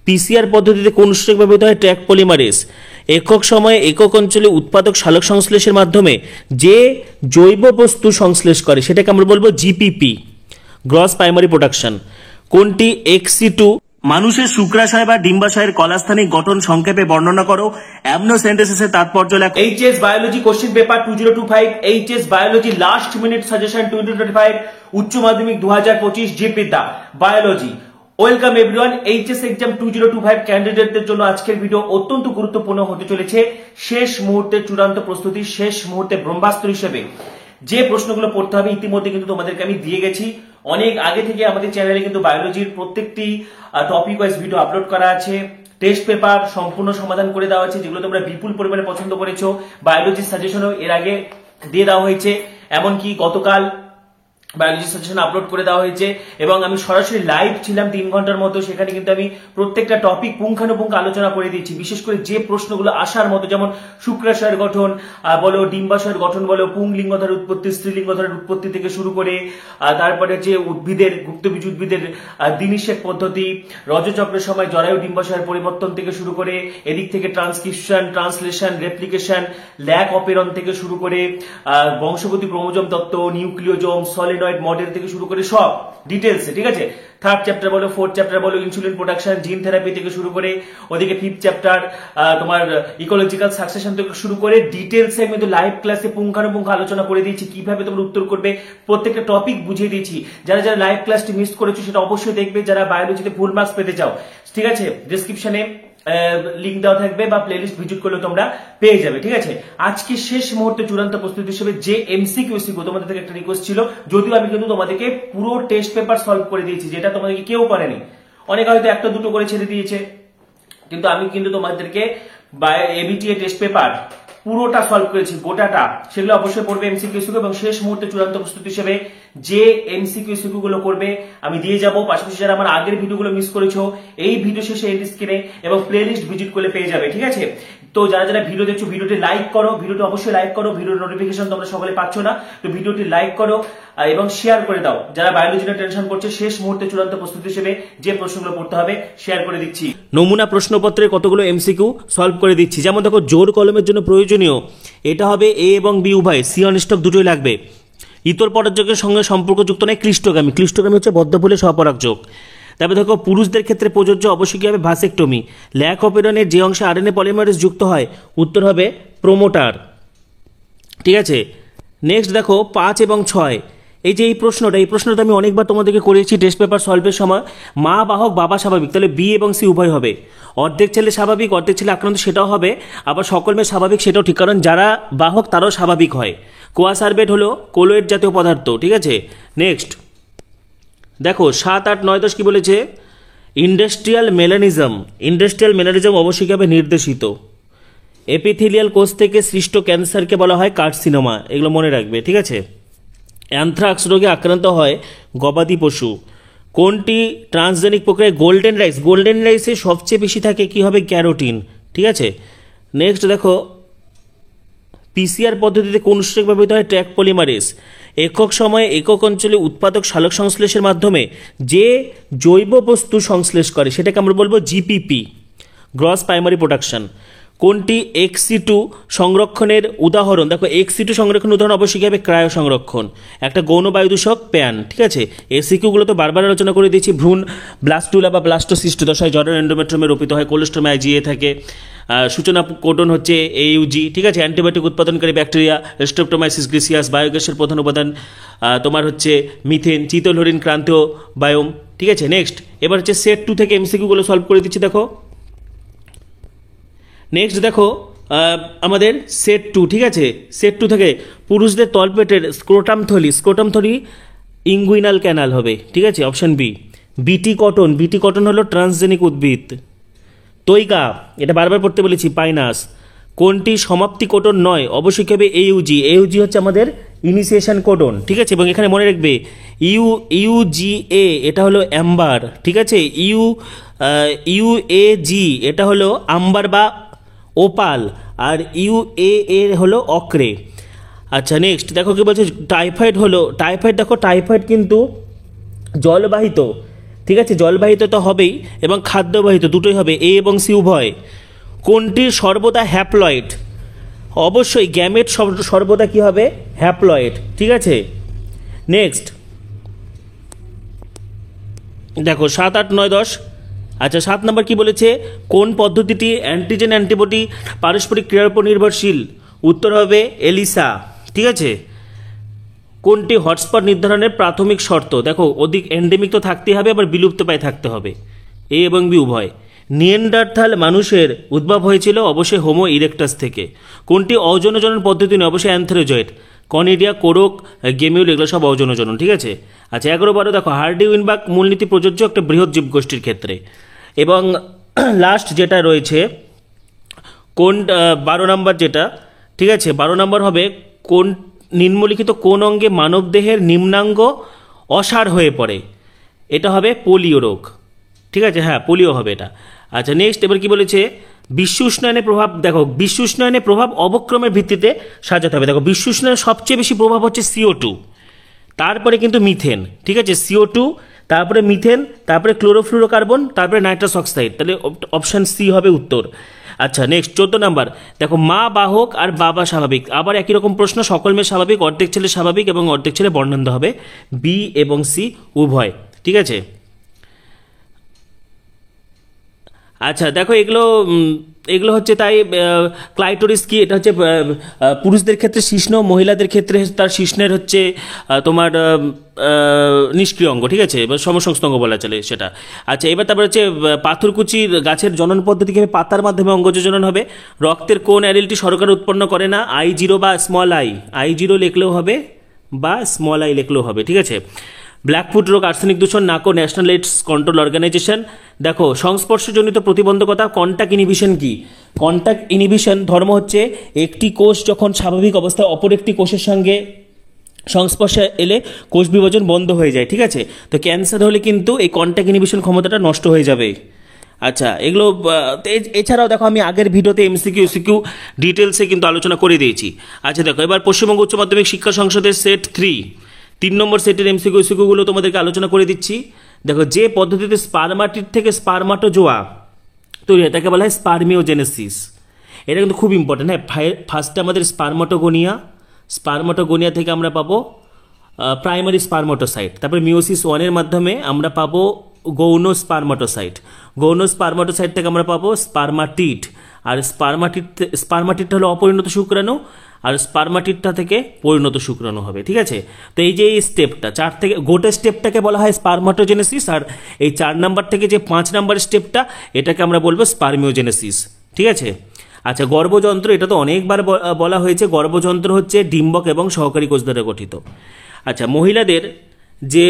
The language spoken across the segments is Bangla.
পিসিআর পদ্ধতিতে কোন সূচক ব্যবহৃত হয়? Track polymerase. একক সময়ে একক অঞ্চলে উৎপাদক সালোক সংশ্লেষের মাধ্যমে যে জৈব বস্তু সংশ্লেষ করে সেটাকে আমরা বলবো জিপিপি, গ্রস প্রাইমারি প্রোডাকশন। কোনটি এক্সি2? মানুষের শুক্রাশয় বা ডিম্বাশয়ের কলাস্থানিক গঠন সংক্ষেপে বর্ণনা করো। অ্যামনোসেন্টেসিসের তাৎপর্য লেখো। HS biology question paper 2025, HS biology last minute suggestion 2025, উচ্চ মাধ্যমিক 2025, জীববিদ্যা biology. Welcome everyone. HS exam 2025 ক্যান্ডিডেটদের জন্য আজকের ভিডিও অত্যন্ত গুরুত্বপূর্ণ হতে চলেছে। শেষ মুহূর্তে চূড়ান্ত প্রস্তুতি, শেষ মুহূর্তে ব্রহ্মাস্ত্র হিসেবে যে প্রশ্নগুলো পড়তে হবে ইতিমধ্যে কিন্তু তোমাদেরকে আমি দিয়ে গেছি। অনেক আগে থেকে আমাদের চ্যানেলে কিন্তু বায়োলজির প্রত্যেকটি টপিক ওয়াইজ ভিডিও আপলোড করা আছে। টেস্ট পেপার সম্পূর্ণ সমাধান করে দেওয়া হয়েছে, যেগুলো তোমরা বিপুল পরিমাণে পছন্দ করেছো। বায়োলজির সাজেশনও এর আগে দিয়ে দেওয়া হয়েছে, এমনকি গতকাল বায়োলজি সাজেশন আপলোড করে দেওয়া হয়েছে এবং আমি সরাসরি লাইভ ছিলাম 3 ঘন্টার মতো। সেখানে কিন্তু আমি প্রত্যেকটা টপিক পুঙ্খানুপুঙ্খ আলোচনা করে দিচ্ছি। বিশেষ করে যে প্রশ্নগুলো আসার মতো, যেমন শুক্রাশয়ের গঠন বলো, ডিম্বাশয়ের গঠন বলো, পুংলিঙ্গধার উৎপত্তি, স্ত্রীলিঙ্গধারের উৎপত্তি থেকে শুরু করে তারপরে যে উদ্ভিদের, গুপ্তবীজ উদ্ভিদের দিনিষেক পদ্ধতি, রজচক্রের সময় জরায়ু ডিম্বাশয়ের পরিবর্তন থেকে শুরু করে এদিক থেকে transcription, translation, replication, lac operon থেকে শুরু করে বংশগতি, ক্রোমোজোম তত্ত্ব, নিউক্লিওজোম, সলিড মডেল থেকে শুরু করে সব ডিটেলসে, ঠিক আছে। 3rd চ্যাপ্টার বলো, 4th চ্যাপ্টার বলো, ইনসুলিন প্রোডাকশন, জিন থেরাপি থেকে শুরু করে ওদিকে 5th চ্যাপ্টার তোমার ইকোলজিক্যাল সাকসেশন থেকে শুরু করে ডিটেলসে আমি তো লাইভ ক্লাসে পুঙ্খানুপুঙ্খ আলোচনা করে দিয়েছি। কিভাবে তোমরা উত্তর করবে প্রত্যেকটা টপিক বুঝিয়ে দিয়েছি। যারা যারা লাইভ ক্লাসটি মিস করেছো সেটা অবশ্যই দেখবে। যারা বায়োলজিতে ফুল মার্কস পেতে চাও, ঠিক আছে, ডেসক্রিপশনে লিংক দেওয়া থাকবে বা প্লেলিস্ট ভিজিট করলে তোমরা পেয়ে যাবে, ঠিক আছে। আজকে শেষ মুহূর্তে চূড়ান্ত প্রস্তুতি হিসেবে যে এমসিকিউ তোমাদের থেকে একটা রিকোয়েস্ট ছিল, যদিও আমি কিন্তু তোমাদেরকে পুরো টেস্ট পেপার সলভ করে দিয়েছি, যেটা তোমাদেরকে কেউ করেনি। অনেকে হয়তো একটা দুটো করে ছেড়ে দিয়েছে, কিন্তু আমি কিন্তু তোমাদেরকে এবিটিএ টেস্ট পেপার পুরোটা সলভ করেছি, গোটাটা। সেগুলো অবশ্যই পড়বে এমসিকিউ এবং শেষ মুহূর্তে চূড়ান্ত প্রস্তুতি হিসেবে যে এমসিকিউ গুলো করবে আমি দিয়ে যাব। পাশাপাশি যারা আমার আগের ভিডিওগুলো মিস করেছো, এই ভিডিও শেষে এন্ড স্ক্রিনে এবং প্লেলিস্ট ভিজিট করলে পেয়ে যাবে, ঠিক আছে। তো যারা যারা ভিডিও দেখছো, ভিডিওটি লাইক করো, ভিডিওটি অবশ্যই লাইক করো। ভিডিওর নোটিফিকেশন তোমরা সকলে পাচ্ছ না, তো ভিডিওটি লাইক করো এবং শেয়ার করে দাও। যারা বায়োলজি নিয়ে টেনশন করছে, শেষ মুহূর্তে চূড়ান্ত প্রস্তুতি হিসেবে যে প্রশ্নগুলো পড়তে হবে শেয়ার করে দিচ্ছি। নমুনা প্রশ্নপত্রের কতগুলো এমসিকিউ সলভ করে দিচ্ছি। যেমন দেখো, জোর কলমের জন্য প্রয়োজনীয় এটা হবে এ এবং বি উভয়, সি অন স্টক দুটোই লাগবে। ইতর পরাগযোগের সঙ্গে সম্পর্কযুক্ত নয় ক্লিষ্টগামী, ক্লিষ্টগামী হচ্ছে বদ্ধফুলে সহপরাগযোগ। তারপরে দেখো, পুরুষদের ক্ষেত্রে প্রযোজ্য অবশ্যই কি হবে? ভাসেক্টমি। ল্যাক অপেরনের যে অংশে আরএনএ পলিমারেজ যুক্ত হয়, উত্তর হবে প্রোমোটার, ঠিক আছে। নেক্সট দেখো 5 এবং 6, এই যে এই প্রশ্নটা আমি অনেকবার তোমাদেরকে করেছি টেস্ট পেপার সলভের সময়। মা বাহক, বাবা স্বাভাবিক, তাহলে বি এবং সি উভয় হবে। অর্ধেক ছেলে স্বাভাবিক, অর্ধেক ছেলে আক্রান্ত, সেটাও হবে। আবার সকল মেয়ে স্বাভাবিক, সেটাও ঠিক, কারণ যারা বাহক তারাও স্বাভাবিক হয়। কোয়াসারবেট হলো কোলোয়েড জাতীয় পদার্থ, ঠিক আছে। নেক্সট দেখো 7, 8, 9, 10 কি বলেছে? ইন্ডাস্ট্রিয়াল মেলানিজম অবশ্যই কি হবে? নির্দেশিত। এপিথেলিয়াল কোষ থেকে সৃষ্ট ক্যান্সারকে বলা হয় কার্সিনোমা, এগুলো মনে রাখবে, ঠিক আছে। অ্যানথ্রাক্স রোগে আক্রান্ত হয় গবাদি পশু। কোনটি ট্রান্সজেনিক প্রক্রিয়ায়? গোল্ডেন রাইসে সবচেয়ে বেশি থাকে কি হবে? ক্যারোটিন, ঠিক আছে। নেক্সট দেখো, পিসিআর পদ্ধতিতে কোন সূচক ব্যবহৃত হয়? Track polymerase. একক সময়ে একক অঞ্চলে উৎপাদক সালোক সংশ্লেষের মাধ্যমে যে জৈব বস্তু সংশ্লেষ করে সেটাকে আমরা বলবো জিপিপি, গ্রস প্রাইমারি প্রোডাকশন। কোনটি এক্সি2 সংরক্ষণের উদাহরণ? দেখো, এক্সি2 সংরক্ষণের উদাহরণ অবশ্যই কি হবে? ক্রায়ো সংরক্ষণ, একটা গৌণ বায়ুদূষক প্যান, ঠিক আছে। এসিকিউগুলো তো বারবার আলোচনা করে দিয়েছি। ভ্রূণ ব্লাস্টুলা বা ব্লাস্টোসিস্ট দশায় জরায়ু এন্ডোমেট্রিয়ামে রোপিত হয়, কোলেস্ট্রমে আইজিএ থাকে। সূচনা কোডন হচ্ছে এইউজি, ঠিক আছে। অ্যান্টিবায়োটিক উৎপাদনকারী ব্যাকটেরিয়া স্ট্রেপ্টোমাইসিস গ্রিসিয়াস। বায়োগ্যাসের প্রধান উপাদান তোমার হচ্ছে মিথেন, চিতলহরিণ ক্রান্তীয় বায়োম, ঠিক আছে। নেক্সট এবার হচ্ছে সেট 2 থেকে এমসিকিউগুলো সলভ করে দিচ্ছি, দেখো। নেক্সট দেখো আমাদের সেট 2, ঠিক আছে। সেট 2 থেকে পুরুষদের তলপেটের স্ক্রোটাম থলি ইঙ্গুইনাল ক্যানাল হবে, ঠিক আছে, অপশন বি। বিটি কটন হলো ট্রান্সজেনিক উদ্ভিদ। তৈকা, এটা বারবার পড়তে বলেছি, পাইনাস। কোনটি সমাপ্তি কোডন নয়? অবশ্যই হবে এইউজি হচ্ছে আমাদের ইনিশিয়েশন কোডন, ঠিক আছে। এবং এখানে মনে রাখবে ইউজিএ এটা হলো অ্যাম্বার, ঠিক আছে। ইউএজি এটা হলো আম্বার বা ওপাল, আর ইউএ হলো অক্রে। আচ্ছা, নেক্সট দেখো কি বলছে? টাইফয়েড দেখো, টাইফয়েড কিন্তু জলবাহিত, ঠিক আছে, জলবাহিত তো হবেই এবং খাদ্যবাহিত, দুটোই হবে, এ এবং সি উভয়। কোনটি সর্বদা হ্যাপ্লয়েড? অবশ্যই গ্যামেট সর্বদা কি হবে? হ্যাপ্লয়েড। ঠিক আছে, নেক্সট দেখো 7, 8, 9, 10। আচ্ছা 7 নম্বর কি বলেছে? কোন পদ্ধতিটি অ্যান্টিজেন অ্যান্টিবডি পারস্পরিক ক্রিয়ার উপর নির্ভরশীল? উত্তর হবে এলিসা। ঠিক আছে, কোনটি হটস্পট নির্ধারণের প্রাথমিক শর্ত? দেখো অধিক এন্ডেমিক তো থাকতেই হবে, আবার বিলুপ্তপ্রায় থাকতে হবে, এ এবং বি উভয়। নিয়েন্ডারথাল মানুষের উদ্ভব হয়েছিল অবশ্যই হোমো ইরেক্টাস থেকে। কোনটি অযৌনজনন পদ্ধতি নয়? অবশ্যই অ্যান্থেরোজয়েড। কনিডিয়া, কোরক, গেমিউল এগুলো সব অযৌনজনন। ঠিক আছে, আচ্ছা 11, 12 দেখো হার্ডি উইনবাক মূলনীতি প্রযোজ্য একটা বৃহৎ জীবগোষ্ঠীর ক্ষেত্রে। এবং লাস্ট যেটা রয়েছে কোন 12 নম্বর যেটা, ঠিক আছে 12 নম্বর হবে কোন নিম্নলিখিত কোন অঙ্গে মানবদেহের নিম্নাঙ্গ অসাড় হয়ে পড়ে? এটা হবে পোলিও রোগ। ঠিক আছে, হ্যাঁ পোলিও হবে এটা। আচ্ছা নেক্সট এবার কি বলেছে? বিশ্ব উষ্ণায়নের প্রভাব। দেখো বিশ্ব উষ্ণায়নের প্রভাব অবক্রমের ভিত্তিতে সাজাতে হবে। দেখো বিশ্ব উষ্ণায়নের সবচেয়ে বেশি প্রভাব হচ্ছে CO2, তারপরে কিন্তু মিথেন। ঠিক আছে, CO2, তারপরে মিথেন, তারপরে ক্লোরোফ্লুরোকার্বন, তারপরে নাইট্রাস অক্সাইড। তাহলে অপশান সি হবে উত্তর। আচ্ছা নেক্সট 14 নাম্বার দেখো মা বাহক আর বাবা স্বাভাবিক। আবার একই রকম প্রশ্ন, সকল মেয়ে স্বাভাবিক, অর্ধেক ছেলে স্বাভাবিক এবং অর্ধেক ছেলে বর্ণান্ধ হবে, বি এবং সি উভয়। ঠিক আছে, আচ্ছা দেখো এগুলো হচ্ছে তাই ক্লাইটোরিস কি? এটা হচ্ছে পুরুষদের ক্ষেত্রে শিশ্ন, মহিলাদের ক্ষেত্রে তার শিশ্নের হচ্ছে তোমার নিষ্ক্রিয় অঙ্গ। ঠিক আছে, এবার সমসংস্থ অঙ্গ বলা চলে সেটা। আচ্ছা এবার তারপর হচ্ছে পাথরকুচির গাছের জনন পদ্ধতি কীভাবে? পাতার মাধ্যমে অঙ্গজ জনন হবে। রক্তের কোন অ্যালিলটি শর্করা উৎপন্ন করে না? I0 বা স্মল আই। I0 লিখলেও হবে বা স্মল আই লিখলেও হবে। ঠিক আছে, ব্ল্যাকফুট রোগ, আর্সেনিক দূষণ, নাকো, ন্যাশনাল এইডস কন্ট্রোল অর্গানাইজেশন। দেখো সংস্পর্শজনিত প্রতিবন্ধকতা, কন্টাক্ট ইনহিবিশন কি? কন্টাক্ট ইনহিবিশন ধর্ম হচ্ছে একটি কোষ যখন স্বাভাবিক অবস্থায় অপর একটি কোষের সঙ্গে সংস্পর্শে এলে কোষ বিভাজন বন্ধ হয়ে যায়। ঠিক আছে, তো ক্যান্সার হলে কিন্তু এই কন্টাক্ট ইনহিবিশন ক্ষমতাটা নষ্ট হয়ে যাবে। আচ্ছা এগুলো এছাড়াও দেখো আমি আগের ভিডিওতে MCQ SQ ডিটেলসে কিন্তু আলোচনা করে দিয়েছি। আচ্ছা দেখো এবার পশ্চিমবঙ্গ উচ্চ মাধ্যমিক শিক্ষা সংসদের সেট 3 নম্বর সেটের MCQ SQ গুলো তোমাদেরকে আলোচনা করে দিচ্ছি। দেখো যে পদ্ধতিতে স্পারমাটিড থেকে স্পারমাটোজোয়া তৈরি হয় তাকে বলা হয় স্পারমিওজেনেসিস। এটা কিন্তু খুব ইম্পর্টেন্ট। হ্যাঁ, ফার্স্টে আমাদের স্পারমাটোগোনিয়া থেকে আমরা পাবো প্রাইমারি স্পারমাটোসাইট, তারপরে মিওসিস 1-এর মাধ্যমে আমরা পাবো গৌণ স্পারমাটোসাইট থেকে আমরা পাবো স্পারমাটিড। আর স্পারমাটিডটা হলো অপরিণত শুক্রাণু, আর স্পারমাটিডটা থেকে পরিণত শুক্রাণু হবে। ঠিক আছে, তো এই যে এই স্টেপটা 4 থেকে গোটা স্টেপটাকে বলা হয় স্পারমাটোজেনেসিস, আর এই 4 নাম্বার থেকে যে 5 নাম্বার স্টেপটা এটাকে আমরা বলবো স্পারমিওজেনেসিস। ঠিক আছে, আচ্ছা গর্ভযন্ত্র, এটা তো অনেকবার বলা হয়েছে। গর্ভযন্ত্র হচ্ছে ডিম্বক এবং সহকারী কোষ দ্বারা গঠিত। আচ্ছা মহিলাদের যে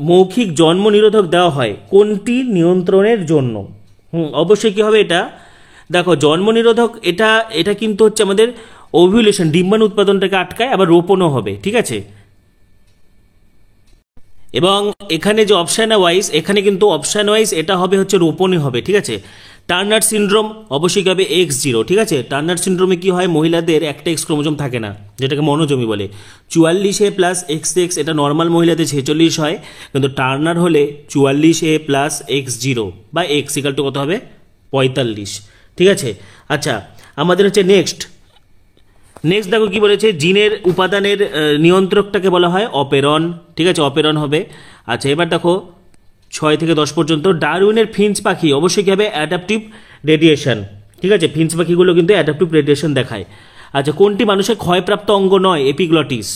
মৌখিক জন্ম নিরোধক দেওয়া হয় কোনটি নিয়ন্ত্রণের জন্য? অবশ্যই কি হবে এটা? দেখো জন্ম নিরোধক এটা কিন্তু হচ্ছে আমাদের ওভিউলেশন, ডিম্বাণু উৎপাদনটাকে আটকায়, আবার রোপণও হবে। ঠিক আছে, এবং এখানে যে অপশান ওয়াইজ, এখানে কিন্তু অপশান ওয়াইজ এটা হবে হচ্ছে রোপণে হবে। ঠিক আছে, টার্নার সিনড্রোম অবশ্যই হবে X0। ঠিক আছে, টার্নার সিনড্রোমে কি হয়? মহিলাদের একটা X ক্রোমোজোম থাকে না, যেটাকে মনোজমি বলে। 44A প্লাস XX এটা নর্মাল মহিলাদের 46 হয়, কিন্তু টার্নার হলে 44A প্লাস X0 বা X ইকাল টু কত হবে? 45। ঠিক আছে, আচ্ছা আমাদের হচ্ছে নেক্সট দেখো কি বলেছে? জিনের উপাদানের নিয়ন্ত্রকটাকে বলা হয় অপেরন। ঠিক আছে, অপেরন হবে। আচ্ছা এবার দেখো 6 থেকে 10 পর্যন্ত ডারউইনের ফিঞ্চ পাখি অবশ্যই কি হবে? Adaptive radiation. ঠিক আছে, ফিঞ্চ পাখিগুলো কিন্তু অ্যাডাপটিভ রেডিয়েশন দেখায়। আচ্ছা কোনটি মানুষের ক্ষয়প্রাপ্ত অঙ্গ নয়? এপিগ্লটিস।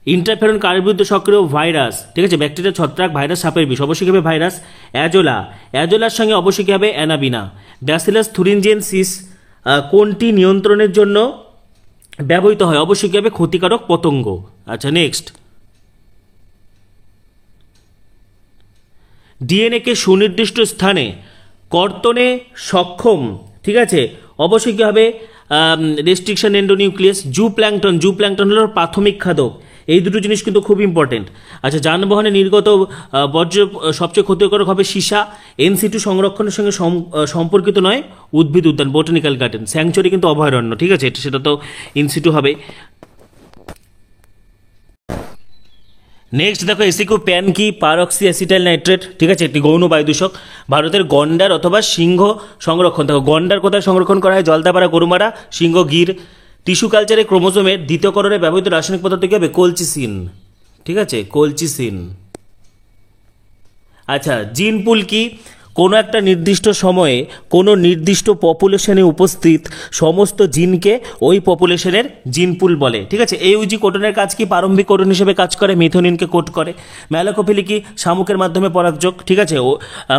ইন্টারফেরন কার বিরুদ্ধে সক্রিয়? ভাইরাস। ঠিক আছে, ব্যাকটেরিয়া, ছত্রাক, ভাইরাস, সাপের বিষ অবশ্যই কি হবে? ভাইরাস। অ্যাজোলার সঙ্গে অবশ্যই কি হবে? অ্যানাবিনা। ব্যাসিলাস থুরিনজিয়েনসিস কোনটি নিয়ন্ত্রণের জন্য ব্যবহৃত হয়? অবশ্যই কি হবে? ক্ষতিকারক পতঙ্গ। আচ্ছা নেক্সট ডিএনএকে সুনির্দিষ্ট স্থানে কর্তনে সক্ষম। ঠিক আছে, অবশ্যই কি হবে? Restriction endonuclease. জু প্ল্যাঙ্কটন হলো প্রাথমিক খাদক। এই দুটো জিনিস কিন্তু খুব ইম্পর্টেন্ট। আচ্ছা যানবাহনে নির্গত বর্জ্য সবচেয়ে ক্ষতিকারক হবে সীসা। NC2 সংরক্ষণের সঙ্গে সম্পর্কিত নয় উদ্ভিদ উদ্যান, বোটানিক্যাল গার্ডেন। স্যাংচুরি কিন্তু অভয়ারণ্য। ঠিক আছে, সেটা তো NC2 হবে। নেক্সট দেখো এসিকিউ প্যান কি? পারঅক্সি অ্যাসিটাইল নাইট্রেট, ঠিক আছে, একটি গৌণ বায়ু দূষক। ভারতের গন্ডার অথবা সিংহ সংরক্ষণ, দেখো গন্ডার কোথায় সংরক্ষণ করা হয়? জলদাপাড়া, গরুমারা, সিংহ, গির। টিস্যু কালচারে ক্রোমোজোমের দ্বিতীয়করণে ব্যবহৃত রাসায়নিক পদার্থ কি হবে? কোলচিসিন, ঠিক আছে, কোলচিসিন। আচ্ছা, জিন পুল কি? কোনো একটা নির্দিষ্ট সময়ে কোনো নির্দিষ্ট পপুলেশনে উপস্থিত সমস্ত জিনকে ওই পপুলেশনের জিন পুল বলে, ঠিক আছে। এইউজি কোডনের কাজ কি? প্রারম্ভিক কোডন হিসেবে কাজ করে, মিথোনিনকে কোড করে। ম্যালাকোফিলি কি? শামুকের মাধ্যমে পরাগযোগ, ঠিক আছে, ও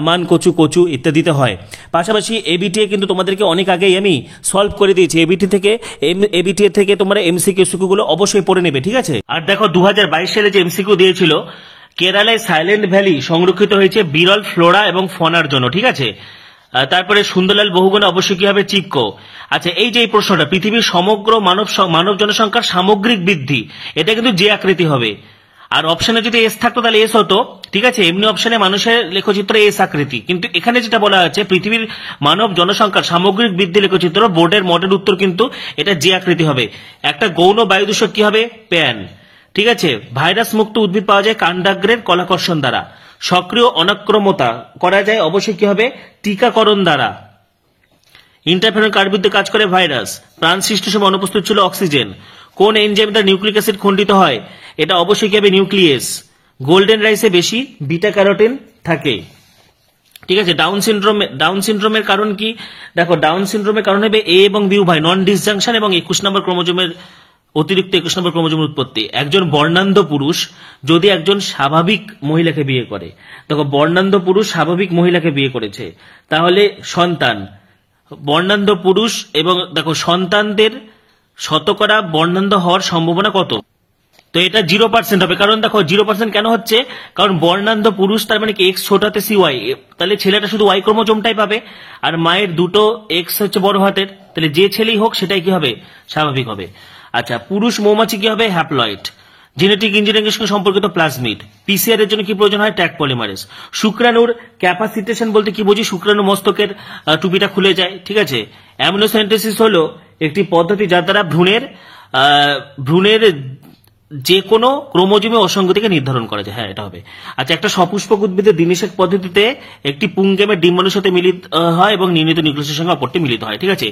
মান, কচু কচু ইত্যাদিতে হয়। পাশাপাশি এবিটিএ কিন্তু তোমাদেরকে অনেক আগেই আমি সলভ করে দিয়েছি। এবিটিএ থেকে তোমরা এমসিকিউগুলো অবশ্যই পড়ে নেবে, ঠিক আছে। আর দেখো 2022 সালে যে এমসিকিউ দিয়েছিল, কেরালায় সাইলেন্ট ভ্যালি সংরক্ষিত হয়েছে বিরল ফ্লোরা এবং ফনার জন্য, ঠিক আছে। তারপরে সুন্দরলাল বহুগুণে অবশ্যই কি হবে? চিপকো। আচ্ছা, এই যে এই প্রশ্নটা, পৃথিবীর সমগ্র মানব জনসংখ্যার সামগ্রিক বৃদ্ধি, এটা কিন্তু যে আকৃতি হবে। আর অপশনে যদি এস থাকতো তাহলে এস হতো, ঠিক আছে। এমনি অপশনে মানুষের লেখচিত্র এস আকৃতি, কিন্তু এখানে যেটা বলা হচ্ছে পৃথিবীর মানব জনসংখ্যার সামগ্রিক বৃদ্ধি লেখচিত্র, বোর্ডের মডেল উত্তর কিন্তু এটা যে আকৃতি হবে। একটা গৌণ বায়ু দূষক কি হবে? প্যান, ঠিক আছে। ভাইরাস মুক্ত উদ্ভিদ পাওয়া যায় কাণ্ডাগ্রের কলাকর্ষণ দ্বারা। সক্রিয় অনাক্রমতা করা যায় অবশ্যই কি হবে? টিকাকরণ দ্বারা। ইন্টারফেরন কার বিরুদ্ধে কাজ করে? ভাইরাস। প্রাণ সৃষ্টির সময় অনুপস্থিত ছিল অক্সিজেন। কোন এনজাইম দ্বারা নিউক্লিক অ্যাসিড খণ্ডিত হয়? এটা অবশ্যই কি হবে? নিউক্লিয়েস। গোল্ডেন রাইসে বেশি বিটা ক্যারোটিন থাকে, ঠিক আছে। ডাউন সিনড্রোমের কারণ কি? দেখো ডাউন সিনড্রোমের কারণ হবে এ এবং বি উভয় নন ডিসজাংশন এবং 21 নম্বর ক্রোমোজোমের অতিরিক্ত 21 নম্বর ক্রোমোজোমের উৎপত্তি। একজন বর্ণান্ধ পুরুষ যদি একজন স্বাভাবিক মহিলাকে বিয়ে করে, দেখো বর্ণান্ধ পুরুষ স্বাভাবিক মহিলাকে বিয়ে করেছে, তাহলে সন্তান, বর্ণান্ধ পুরুষ এবং দেখো সন্তানদের শতকরা বর্ণান্ধ হওয়ার সম্ভাবনা কত? তো এটা 0% হবে। কারণ দেখো 0% কেন হচ্ছে? কারণ বর্ণান্ধ পুরুষ, তার মানে কি এক্স ছোট হাতে সি ওয়াই, তাহলে ছেলেটা শুধু ওয়াই ক্রোমোজোমটাই পাবে, আর মায়ের দুটো এক্স হচ্ছে বড় হাতের, তাহলে যে ছেলেই হোক সেটাই কি হবে? স্বাভাবিক হবে। আচ্ছা, পুরুষ মৌমাছি কি হবে? হ্যাপ্লয়েড। জেনেটিক ইঞ্জিনিয়ারিং এর সঙ্গে সম্পর্কিত প্লাজমিড। পিসিআর এর জন্য কি প্রয়োজন হয়? Tag polymerase. শুক্রাণুর ক্যাপাসিটেশন বলতে কি বুঝি? শুক্রাণু মস্তকের টুপিটা খুলে যায়, ঠিক আছে। অ্যামিনোসাইন্থেসিস হলো একটি পদ্ধতি যার দ্বারা ভ্রূণের যে কোনো ক্রোমোজোমে অসঙ্গতিকে নির্ধারণ করা যায়। হ্যাঁ, এটা হবে। আচ্ছা, একটা সপুষ্পক উদ্ভিদের দ্বিনিষেক পদ্ধতিতে একটি পুংগেমের ডিম্বাণুর সাথে মিলিত হয় এবং নির্ণীত নিউক্লিয়াসের সঙ্গে অপরটি মিলিত হয়, ঠিক আছে।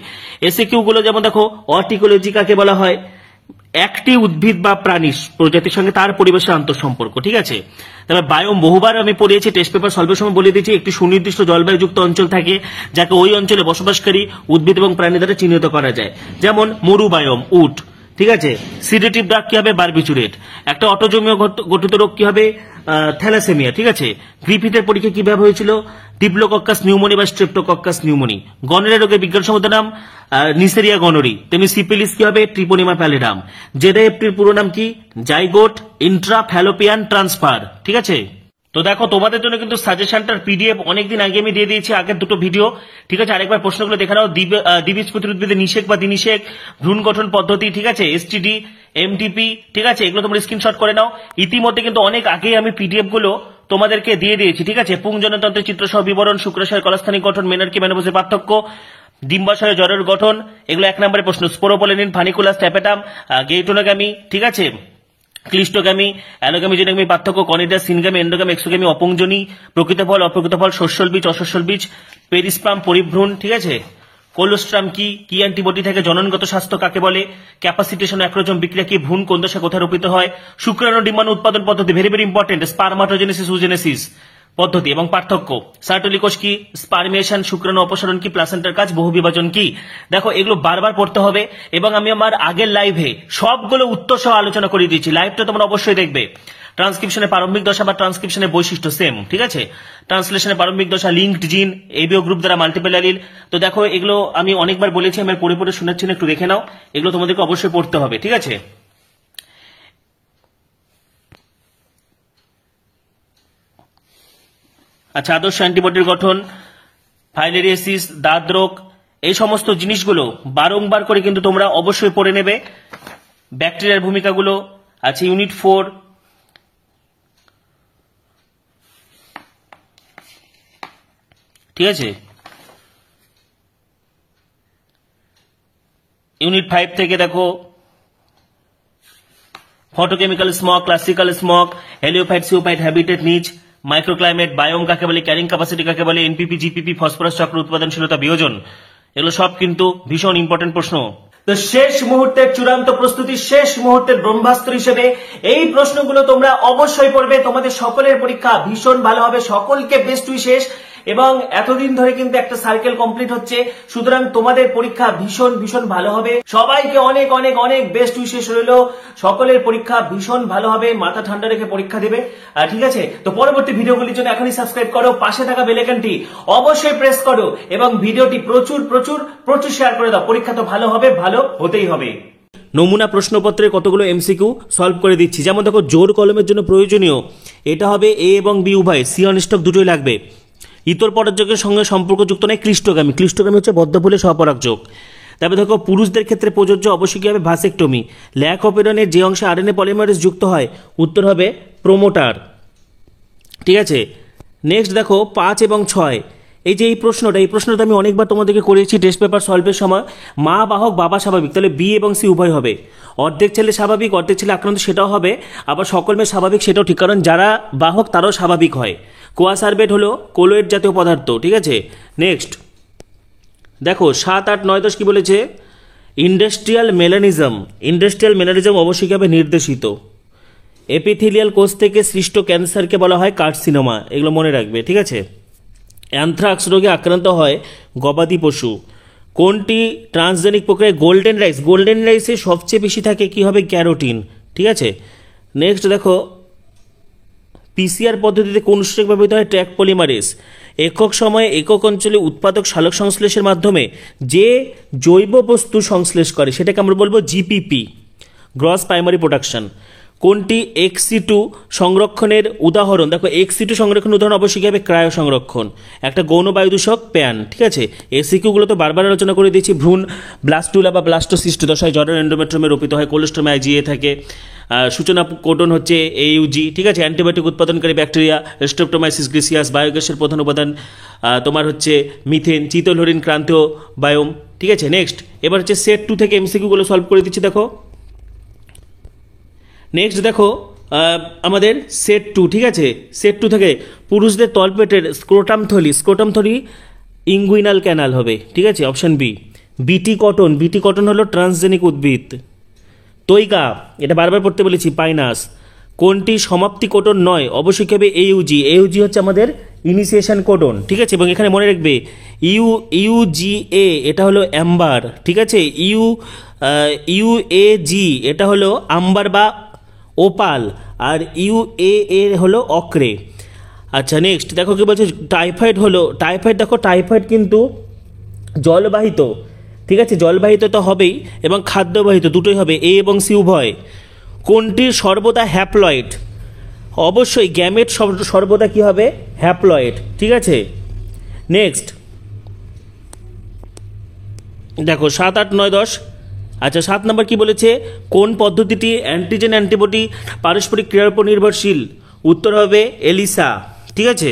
এসিকিউ গুলো যেমন দেখো, অর্টিকোলজি কাকে বলা হয়? একটি উদ্ভিদ বা প্রাণী প্রজাতির সঙ্গে তার পরিবেশের আন্তঃসম্পর্ক, ঠিক আছে। তারপর বায়োম বহুবার আমি পড়িয়েছি, টেস্ট পেপার সলভের সময় বলে দিয়েছি, একটি সুনির্দিষ্ট জলবায়ুযুক্ত অঞ্চল থাকে যাকে ওই অঞ্চলে বসবাসকারী উদ্ভিদ এবং প্রাণী দ্বারা চিহ্নিত করা যায়, যেমন মরু বায়োম, উট, ঠিক আছে। সিডেটিভ ড্রাগ কি হবে? বারবিচুরেট। একটা অটোজোমীয় গঠিত রোগ কি হবে? থ্যালাসেমিয়া, ঠিক আছে। গ্রিফিথের পরীক্ষা কিভাবে হয়েছিল? ডিপ্লোকক্কাস নিউমোনি বা স্ট্রেপ্টোকক্কাস নিউমোনি। গনোরিয়া রোগের বিজ্ঞানসম্মত নাম নিসেরিয়া গনোরি। তেমনি সিপিলিস কি হবে? ট্রিপোনিমা প্যালিডাম। জেডাইএফটির পুরো নাম কি? জাইগোট ইন্ট্রাফ্যালোপিয়ান ট্রান্সফার, ঠিক আছে। তো দেখো তোমাদের জন্য কিন্তু সাজেশনটার পিডিএফ অনেকদিন আগে আমি দিয়ে দিয়েছি, আগের দুটো ভিডিও, ঠিক আছে। আরেকবার প্রশ্নগুলো দেখে নাও। দ্বিবীজপত্রী উদ্ভিদের নিষেক বা দিনিষেক, ভ্রূণ গঠন পদ্ধতি, ঠিক আছে, এসটিডি, এমটিপি, ঠিক আছে, এগুলো তোমরা স্ক্রিনশট করে নাও। ইতিমধ্যে কিন্তু অনেক আগেই আমি পিডিএফ গুলো তোমাদেরকে দিয়ে দিয়েছি, ঠিক আছে। পুংজনতন্ত্রের চিত্রসহ বিবরণ, শুক্রাশয়ের কলাস্থানিক গঠন, মেনার্কি মেনোপজের পার্থক্য, ডিম্বাশয়ের জ্বরের গঠন, এগুলো 1 নম্বরের প্রশ্ন। স্পোরোপোলেনিন, ফানিকুলাস, ট্যাপেটাম, গেইটোনোগামি, ঠিক আছে, ক্লিস্টোগামি, অ্যানোগামি, জেনোগামি পার্থক্য, কনিডাস, সিনগামি, এন্ডোগামি, এক্সোগামি, অপুংজনী, প্রকৃত ফল, অপ্রকৃত ফল, শস্যল বীজ, অশস্যল বীজ, পেরিস্পাম, পরিভ্রূণ, ঠিক আছে। কোলোস্ট্রাম কি? কি অ্যান্টিবডি থাকে? জননগত স্বাস্থ্য কাকে বলে? ক্যাপাসিটেশন, অ্যাক্রোজম বিক্রিয়া কি? ভ্রূণ কোন দশায় কোথায় রূপিত হয়? শুক্রাণু ডিম্বাণু উৎপাদন পদ্ধতি, ভেরি ভেরি ইম্পর্টেন্ট। স্পারমাটোজেনেসিস, ওজেনেসিস পদ্ধতি এবং পার্থক্য। সার্টোলি কোষ কি? স্পারমিয়েশন। শুক্রাণু অপসারণ কি? প্লাসেন্টার কাজ। বহু বিভাজন কি? দেখো এগুলো বারবার পড়তে হবে, এবং আমি আমার আগের লাইভে সবগুলো উত্তর সহ আলোচনা করে দিয়েছি, লাইভটা তোমরা অবশ্যই দেখবে। ট্রান্সক্রিপশনের প্রারম্ভিক দশা বা ট্রান্সক্রিপশনের বৈশিষ্ট্য সেম, ঠিক আছে। ট্রান্সলেশনের প্রারম্ভিক দশা, লিঙ্কড জিন, এবিও গ্রুপ দ্বারা মাল্টিপল অ্যালিল। তো দেখো এগুলো আমি অনেকবার বলেছি, আমি পড়ে পড়ে শোনাচ্ছি না, একটু দেখে নাও, এগুলো তোমাদেরকে অবশ্যই পড়তে হবে, ঠিক আছে। আচ্ছা, আদর্শ অ্যান্টিবডির গঠন, ফাইলেরিয়াসিস, দাঁত রোগ, এই সমস্ত জিনিসগুলো বারংবার করে কিন্তু তোমরা অবশ্যই পড়ে নেবে। ব্যাকটেরিয়ার ভূমিকাগুলো আছে ইউনিট 4। ঠিক আছে, ইউনিট 5 থেকে দেখো photochemical smog, classical smog, heliophyte, sciophyte, habitat, niche, microclimate, biome কাকে বলে, ক্যারিং ক্যাপাসিটি কাকে বলে, এনপিপি, জিপিপি, ফসফরাস চক্র, উৎপাদনশীলতা, বিয়োজন, এগুলো সব কিন্তু ভীষণ ইম্পর্টেন্ট প্রশ্ন। তো শেষ মুহূর্তের চূড়ান্ত প্রস্তুতি, শেষ মুহূর্তের ব্রহ্মাস্ত্র হিসেবে এই প্রশ্নগুলো তোমরা অবশ্যই পড়বে। তোমাদের সকলের পরীক্ষা ভীষণ ভালো হবে, সকলকে বেস্ট উইশেস। এবং এতদিন ধরে কিন্তু একটা সার্কেল কমপ্লিট হচ্ছে, সুতরাং তোমাদের পরীক্ষা ভীষণ ভীষণ ভালো হবে। সবাইকে অনেক অনেক অনেক বেস্ট উইশেস রইল। সকলের পরীক্ষা ভীষণ ভালো হবে, মাথা ঠান্ডা রেখে পরীক্ষা দেবে। ঠিক আছে, তো পরবর্তী ভিডিওগুলির জন্য এখনই সাবস্ক্রাইব করো, পাশে থাকা বেল আইকনটি অবশ্যই প্রেস করো এবং ভিডিওটি প্রচুর প্রচুর প্রচুর শেয়ার করে দাও। পরীক্ষা তো ভালো হবে, ভালো হতেই হবে। নমুনা প্রশ্নপত্রে কতগুলো এমসিকিউ সলভ করে দিচ্ছি। যেমন দেখো, জোর কলমের জন্য প্রয়োজনীয় এটা হবে এ এবং বি উভয়, সি অন স্টক দুটোই লাগবে। ইতর পরাগযোগের সঙ্গে সম্পর্কযুক্ত নয় ক্লিষ্টগামী, ক্লিষ্টগামী হচ্ছে বদ্ধফুলে সহপরাগযোগ। তারপরে দেখো, পুরুষদের ক্ষেত্রে প্রযোজ্য অবশ্যই কি হবে, ভাসেক্টমি। ল্যাক অফ এরনের যে অংশে আরএনএ পলিমারেজ যুক্ত হয়, উত্তর হবে প্রোমোটার। ঠিক আছে, নেক্সট দেখো 5 এবং 6, এই যে এই প্রশ্নটা আমি অনেকবার তোমাদেরকে করেছি টেস্ট পেপার সলভের সময়। মা বাহক, বাবা স্বাভাবিক, তাহলে বি এবং সি উভয় হবে। অর্ধেক ছেলে স্বাভাবিক, অর্ধেক ছেলে আক্রান্ত, সেটাও হবে। আবার সকল মেয়ে স্বাভাবিক, সেটাও ঠিক, কারণ যারা বাহক তারাও স্বাভাবিক হয়। কোয়াসার্বেট হলো কোলোয়েড জাতীয় পদার্থ। ঠিক আছে, নেক্সট দেখো 7, 8, 9, 10 কি বলেছে, ইন্ডাস্ট্রিয়াল মেলানিজম অবশ্যই হবে নির্দেশিত। এপিথেলিয়াল কোষ থেকে সৃষ্ট ক্যান্সারকে বলা হয় কার্সিনোমা, এগুলো মনে রাখবে। ঠিক আছে, অ্যানথ্রাক্স রোগে আক্রান্ত হয় গবাদি পশু। কোনটি ট্রান্সজেনিক প্রক্রিয়ায়, গোল্ডেন রাইসে সবচেয়ে বেশি থাকে কি হবে, ক্যারোটিন। ঠিক আছে, নেক্সট দেখো, পিসিআর পদ্ধতিতে কোন উৎসেচক ব্যবহৃত হয়, ট্র্যাক পলিমারেজ। একক সময়ে একক অঞ্চলে উৎপাদক সালোক সংশ্লেষের মাধ্যমে যে জৈব বস্তু সংশ্লেষ করে সেটাকে আমরা বলবো জিপিপি, গ্রস প্রাইমারি প্রোডাকশন। কোনটি XC2 সংরক্ষণের উদাহরণ, দেখো XC2 সংরক্ষণের উদাহরণ অবশ্যই কি হবে, ক্রায়ো সংরক্ষণ, একটা গৌণ বায়ুদূষক প্যান। ঠিক আছে, এসিকিউগুলো তো বারবার আলোচনা করে দিয়েছি। ভ্রূণ ব্লাস্টুলা বা ব্লাস্টোসিস্ট দশায় জরায়ু এন্ডোমেট্রিয়ামে রোপিত হয়, কোলেস্ট্রমে IgA থাকে, সূচনা কোডন হচ্ছে AUG। ঠিক আছে, অ্যান্টিবায়োটিক উৎপাদনকারী ব্যাকটেরিয়া স্ট্রেপ্টোমাইসিস গ্রিসিয়াস। বায়োগ্যাসের প্রধান উপাদান তোমার হচ্ছে মিথেন, চিতলহরিণ ক্রান্তীয় বায়োম। ঠিক আছে, নেক্সট এবার হচ্ছে সেট 2 থেকে এমসিকিউগুলো সলভ করে দিচ্ছি। দেখো নেক্সট দেখো আমাদের সেট 2। ঠিক আছে, সেট 2 থেকে পুরুষদের তলপেটের স্ক্রোটাম থলি ইঙ্গুইনাল ক্যানাল হবে। ঠিক আছে, অপশন বি। বিটি কটন হলো ট্রান্সজেনিক উদ্ভিদ। তৈকা, এটা বারবার পড়তে বলেছি, পাইনাস। কোনটি সমাপ্তি কোডন নয়, অবশ্যই হবে AUG হচ্ছে আমাদের ইনিশিয়েশন কোডন। ঠিক আছে, এবং এখানে মনে রাখবে UGA এটা হলো অ্যাম্বার। ঠিক আছে, UAG এটা হলো আম্বার বা ওপাল, আর UAA হলো অক্রে। আচ্ছা, নেক্সট দেখো কি বলছে, টাইফয়েড কিন্তু জলবাহিত। ঠিক আছে, জলবাহিত তো হবেই এবং খাদ্যবাহিত, দুটোই হবে, A এবং C উভয়। কোনটির সর্বদা হ্যাপ্লয়েড, অবশ্যই গ্যামেট সর্বদা কি হবে, হ্যাপ্লয়েড। ঠিক আছে, নেক্সট দেখো 7, 8, 9, 10। আচ্ছা, 7 নম্বর কি বলেছে, কোন পদ্ধতিটি অ্যান্টিজেন অ্যান্টিবডি পারস্পরিক ক্রিয়ার উপর নির্ভরশীল, উত্তর হবে এলিসা। ঠিক আছে,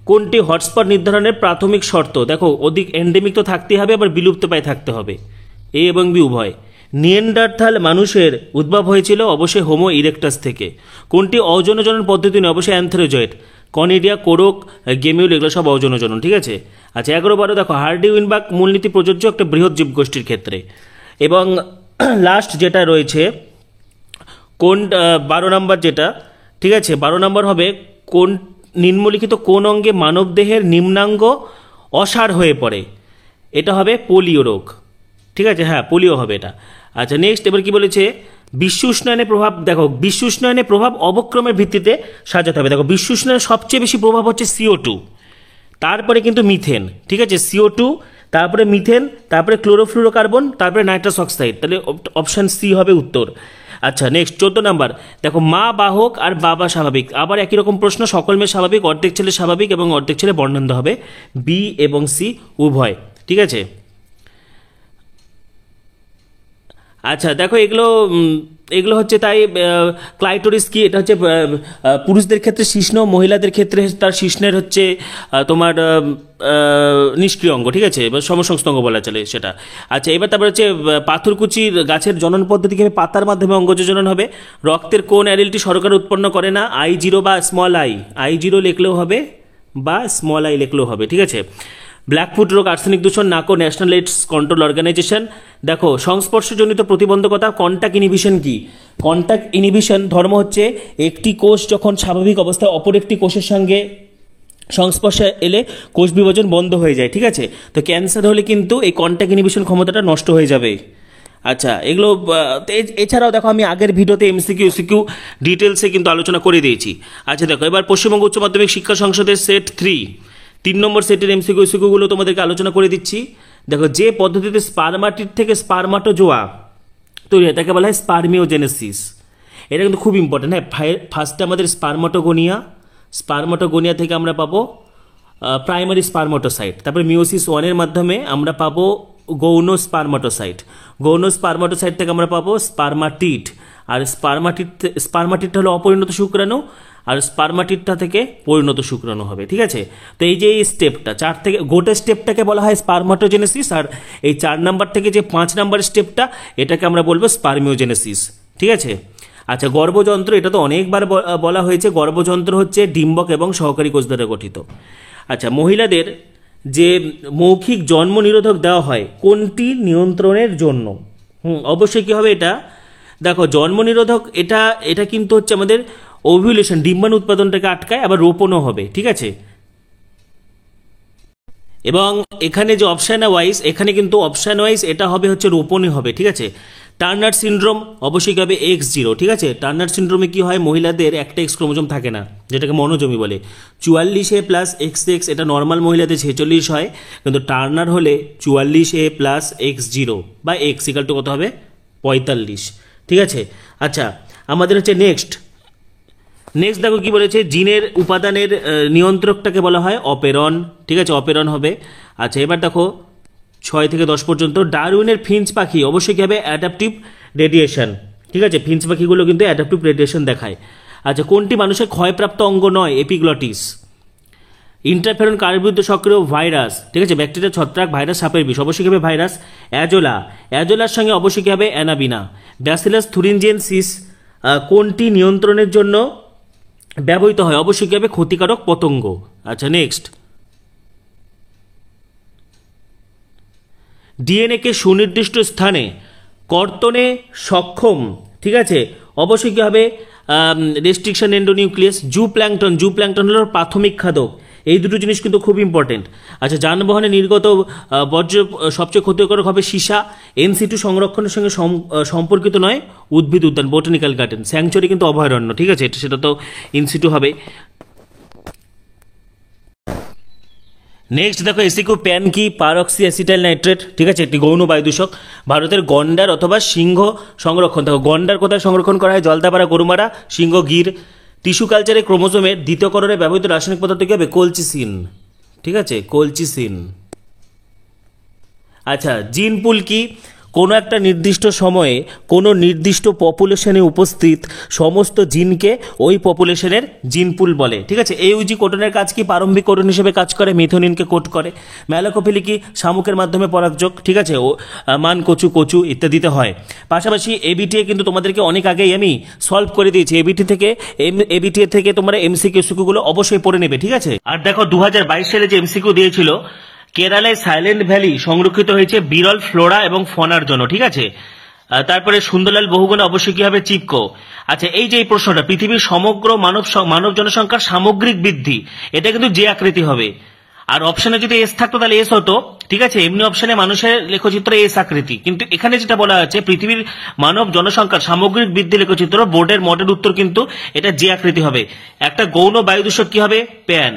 কোনটি হটস্পট নির্ধারণের প্রাথমিক শর্ত, দেখো অধিক এন্ডেমিক তো থাকতেই হবে, আবার বিলুপ্ত প্রায় থাকতে হবে, A এবং B উভয়। নিয়েন্ডারথাল মানুষের উদ্ভব হয়েছিল অবশ্যই হোমো ইরেক্টাস থেকে। কোনটি অযৌনজনন পদ্ধতি নয়, অবশ্যই অ্যান্থ্রোজয়েড। কনিডিয়া, কোরক, গেমিউল এগুলো সব অযৌনজনন। ঠিক আছে, আচ্ছা 11, 12 দেখো, হার্ডি উইনবাক মূলনীতি প্রযোজ্য একটা বৃহৎ জীবগোষ্ঠীর ক্ষেত্রে। এবং লাস্ট যেটা রয়েছে কোন 12 নম্বর যেটা, ঠিক আছে 12 নম্বর হবে, কোন নিম্নলিখিত কোন অঙ্গে মানবদেহের নিম্নাঙ্গ অসাড় হয়ে পড়ে, এটা হবে পোলিও রোগ। ঠিক আছে, হ্যাঁ পোলিও হবে এটা। আচ্ছা, নেক্সট এবার কি বলেছে, বিশ্ব উষ্ণায়নের প্রভাব, দেখো বিশ্ব উষ্ণায়নের প্রভাব অবক্রমের ভিত্তিতে সাজাতে হবে। দেখো বিশ্ব উষ্ণায়নের সবচেয়ে বেশি প্রভাব হচ্ছে CO2, তারপরে কিন্তু মিথেন। ঠিক আছে, CO2, তারপরে মিথেন, তারপরে ক্লোরোফ্লুরোকার্বন, তারপরে নাইট্রাস অক্সাইড, তাহলে অপশান সি হবে উত্তর। আচ্ছা, নেক্সট 14 নাম্বার দেখো, মা বাহক আর বাবা স্বাভাবিক, আবার একই রকম প্রশ্ন, সকল মেয়ে স্বাভাবিক, অর্ধেক ছেলে স্বাভাবিক এবং অর্ধেক ছেলে বর্ণান্ধ হবে, বি এবং সি উভয়। ঠিক আছে, আচ্ছা দেখো এগুলো এগুলো হচ্ছে তাই ক্লাইটোরিস কি, এটা হচ্ছে পুরুষদের ক্ষেত্রে শিশ্ন, মহিলাদের ক্ষেত্রে তার শিশ্নের হচ্ছে তোমার নিষ্ক্রিয় অঙ্গ, ঠিক আছে, বা সমসংস্থ অঙ্গ বলা চলে সেটা। আচ্ছা এবার তারপর হচ্ছে পাথরকুচির গাছের জনন পদ্ধতি কিভাবে, পাতার মাধ্যমে অঙ্গজ জনন হবে। রক্তের কোন অ্যালিলটি শর্করা উৎপন্ন করে না, I0 বা স্মল I0 লিখলেও হবে বা স্মল I লিখলেও হবে, ঠিক আছে। ব্ল্যাকফুট রোগ, আর্সেনিক দূষণ, নাকো, ন্যাশনাল এইডস কন্ট্রোল অর্গানাইজেশন। দেখো সংস্পর্শজনিত প্রতিবন্ধকতা, কন্টাক্ট ইনহিবিশন কি, কন্টাক্ট ইনহিবিশন ধর্ম হচ্ছে একটি কোষ যখন স্বাভাবিক অবস্থায় অপর একটি কোষের সঙ্গে সংস্পর্শে এলে কোষ বিভাজন বন্ধ হয়ে যায়, ঠিক আছে। তো ক্যান্সার হলে কিন্তু এই কন্টাক্ট ইনহিবিশন ক্ষমতাটা নষ্ট হয়ে যাবে। আচ্ছা এগুলো এছাড়াও দেখো আমি আগের ভিডিওতে MCQ ডিটেলসে কিন্তু আলোচনা করে দিয়েছি। আচ্ছা দেখো এবার পশ্চিমবঙ্গ উচ্চ মাধ্যমিক শিক্ষা সংসদের সেট 3 নম্বর সেটের MCQ তোমাদেরকে আলোচনা করে দিচ্ছি। দেখো যে পদ্ধতিতে স্পারমাটিড থেকে স্পারমাটোজোয়া তৈরি হয় তাকে বলা হয় স্পারমিওজেনেসিস। এটা কিন্তু খুব ইম্পর্টেন্ট। হ্যাঁ, ফার্স্টে আমাদের স্পারমাটোগোনিয়া থেকে আমরা পাবো প্রাইমারি স্পারমাটোসাইট, তারপরে মিওসিস 1-এর মাধ্যমে আমরা পাবো গৌণ স্পারমাটোসাইট থেকে আমরা পাবো স্পারমাটিড। আর স্পারমাটিডটা হলো অপরিণত শুক্রাণু, আর স্পারমাটিডটা থেকে পরিণত শুক্রাণু হবে, ঠিক আছে। তো এই যে এই স্টেপটা 4 থেকে গোটা স্টেপটাকে বলা হয় স্পারমাটোজেনেসিস, আর এই 4 নাম্বার থেকে যে 5 নাম্বার স্টেপটা এটাকে আমরা বলবো স্পারমিওজেনেসিস, ঠিক আছে। আচ্ছা গর্ভযন্ত্র, এটা তো অনেকবার বলা হয়েছে। গর্ভযন্ত্র হচ্ছে ডিম্বক এবং সহকারী কোষ দ্বারা গঠিত। আচ্ছা মহিলাদের যে মৌখিক জন্ম নিরোধক দেওয়া হয় কোনটি নিয়ন্ত্রণের জন্য, অবশ্যই কি হবে এটা, দেখো জন্ম নিরোধক এটা কিন্তু হচ্ছে আমাদের ওভিউলেশন, ডিম্বাণু উৎপাদনটাকে আটকায়, আবার রোপণও হবে, ঠিক আছে। এবং এখানে যে অপশান ওয়াইজ, এখানে কিন্তু অপশান ওয়াইজ এটা হবে হচ্ছে রোপণই হবে, ঠিক আছে। টার্নার সিনড্রোম অবশ্যই হবে X0, ঠিক আছে। টার্নার সিনড্রোমে কি হয়, মহিলাদের একটা X ক্রোমোজোম থাকে না, যেটাকে মনোজমি বলে। 44A প্লাস XX এটা নর্মাল মহিলাদের 46 হয়, কিন্তু টার্নার হলে 44A প্লাস X0 বা X ইকাল টু কত হবে 45, ঠিক আছে। আচ্ছা আমাদের হচ্ছে নেক্সট দেখো কি বলেছে, জিনের উপাদানের নিয়ন্ত্রকটাকে বলা হয় অপেরন, ঠিক আছে, অপেরন হবে। আচ্ছা এবার দেখো 6 থেকে 10 পর্যন্ত ডারউইনের ফিঞ্চ পাখি অবশ্যই কি হবে অ্যাডাপটিভ রেডিয়েশন, ঠিক আছে। ফিঞ্চ পাখিগুলো কিন্তু অ্যাডাপটিভ রেডিয়েশন দেখায়। আচ্ছা কোনটি মানুষের ক্ষয়প্রাপ্ত অঙ্গ নয়, এপিগ্লটিস। ইন্টারফেরন কার বিরুদ্ধে সক্রিয়, ভাইরাস, ঠিক আছে। ব্যাকটেরিয়া, ছত্রাক, ভাইরাস, সাপের বিষ, অবশ্যই কি হবে ভাইরাস। অ্যাজোলার সঙ্গে অবশ্যই কি হবে অ্যানাবিনা। ব্যাসিলাস থুরিনজেনসিস কোনটি নিয়ন্ত্রণের জন্য ব্যবহৃত হয়, অবশ্যই কি হবে ক্ষতিকারক পতঙ্গ। আচ্ছা নেক্সট ডিএনএ কে সুনির্দিষ্ট স্থানে কর্তনে সক্ষম, ঠিক আছে, অবশ্যই কি হবে রেস্ট্রিকশন এন্ডোনিউক্লিয়াস। জু প্ল্যাঙ্কটন হলো প্রাথমিক খাদক। এই দুটো জিনিস কিন্তু খুব ইম্পর্টেন্ট। আচ্ছা যানবাহনে নির্গত বর্জ্য সবচেয়ে ক্ষতিকারক হবে সীসা। NC2 সংরক্ষণের সঙ্গে সম্পর্কিত নয়, উদ্ভিদ উদ্যান, বোটানিক্যাল গার্ডেন। স্যাংচুয়ারি কিন্তু অভয়ারণ্য, ঠিক আছে, সেটা তো NC2 হবে। নেক্সট দেখো এসিকু প্যান কি, পারক্সি অ্যাসিটাইল নাইট্রেট, ঠিক আছে, একটি গৌণ বায়ুদূষক। ভারতের গন্ডার অথবা সিংহ সংরক্ষণ, দেখো গন্ডার কোথায় সংরক্ষণ করা হয়, জলদাপাড়া, গরুমারা, সিংহ, গির। টিস্যু কালচারে ক্রোমোজোমের দ্বিতীয়করণে ব্যবহৃত রাসায়নিক পদার্থ কি হবে, কোলচিসিন, ঠিক আছে, কোলচিসিন। আচ্ছা জিন পুল কি, কোনো একটা নির্দিষ্ট সময়ে কোনো নির্দিষ্ট পপুলেশনে উপস্থিত সমস্ত জিনকে ওই পপুলেশনের জিন পুল বলে, ঠিক আছে। AUG কোডনের কাজ কি, প্রারম্ভিক কোডন হিসেবে কাজ করে, মিথোনিনকে কোড করে। ম্যালাকোফিলি কি, শামুকের মাধ্যমে পরাগযোগ, ঠিক আছে, ও মান কচু ইত্যাদিতে হয়। পাশাপাশি ABTA কিন্তু তোমাদেরকে অনেক আগেই আমি সলভ করে দিয়েছি। ABTA থেকে তোমরা MCQ অবশ্যই পড়ে নেবে, ঠিক আছে। আর দেখো 2022 সালে যে MCQ দিয়েছিল, কেরালায় সাইলেন্ট ভ্যালি সংরক্ষিত হয়েছে বিরল ফ্লোরা এবং ফনার জন্য, ঠিক আছে। তারপরে সুন্দরলাল বহুগুণে অবশ্যই কি হবে, চিপকো। আচ্ছা এই যে এই প্রশ্নটা, পৃথিবীর সমগ্র মানব জনসংখ্যার সামগ্রিক বৃদ্ধি, এটা কিন্তু যে আকৃতি হবে। আর অপশনে যদি এস থাকতো তাহলে এস হতো, ঠিক আছে। এমনি অপশনে মানুষের লেখচিত্র এস আকৃতি, কিন্তু এখানে যেটা বলা হচ্ছে পৃথিবীর মানব জনসংখ্যার সামগ্রিক বৃদ্ধি লেখচিত্র, বোর্ডের মডেল উত্তর কিন্তু এটা যে আকৃতি হবে। একটা গৌণ বায়ুদূষক কি হবে, প্যান,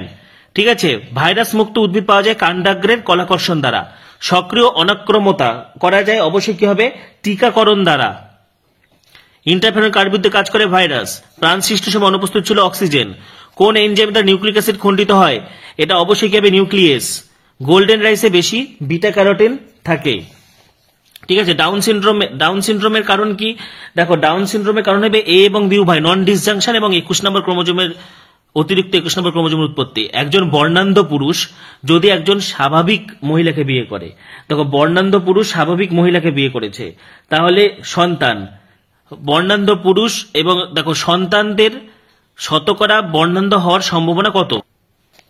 ঠিক আছে। ভাইরাস মুক্ত উদ্ভিদ পাওয়া যায় কাণ্ডাগ্রের কলাকর্ষণ দ্বারা। সক্রিয় অনাক্রমতা করা যায় অবশ্যই কি হবে, টিকাকরণ দ্বারা। ইন্টারফেরন কার বিরুদ্ধে কাজ করে, ভাইরাস। প্রাণ সৃষ্টির সময় অনুপস্থিত ছিল অক্সিজেন। কোন এনজাইম দ্বারা নিউক্লিক অ্যাসিড খণ্ডিত হয়, এটা অবশ্যই কি হবে নিউক্লিয়েস। গোল্ডেন রাইসে বেশি বিটা ক্যারোটিন থাকে, ঠিক আছে। ডাউন সিনড্রোমের কারণ কি? দেখো, ডাউন সিনড্রোমের কারণ হবে এ এবং বি উভয় নন ডিসজাংশন এবং 21 নম্বর ক্রোমোজোমের অতিরিক্ত 21 নম্বর ক্রোমোজোমের উৎপত্তি। একজন বর্ণান্ধ পুরুষ যদি একজন স্বাভাবিক মহিলাকে বিয়ে করে, দেখো বর্ণান্ধ পুরুষ স্বাভাবিক মহিলাকে বিয়ে করেছে, তাহলে সন্তান বর্ণান্ধ পুরুষ এবং দেখো সন্তানদের শতকরা বর্ণান্ধ হওয়ার সম্ভাবনা কত?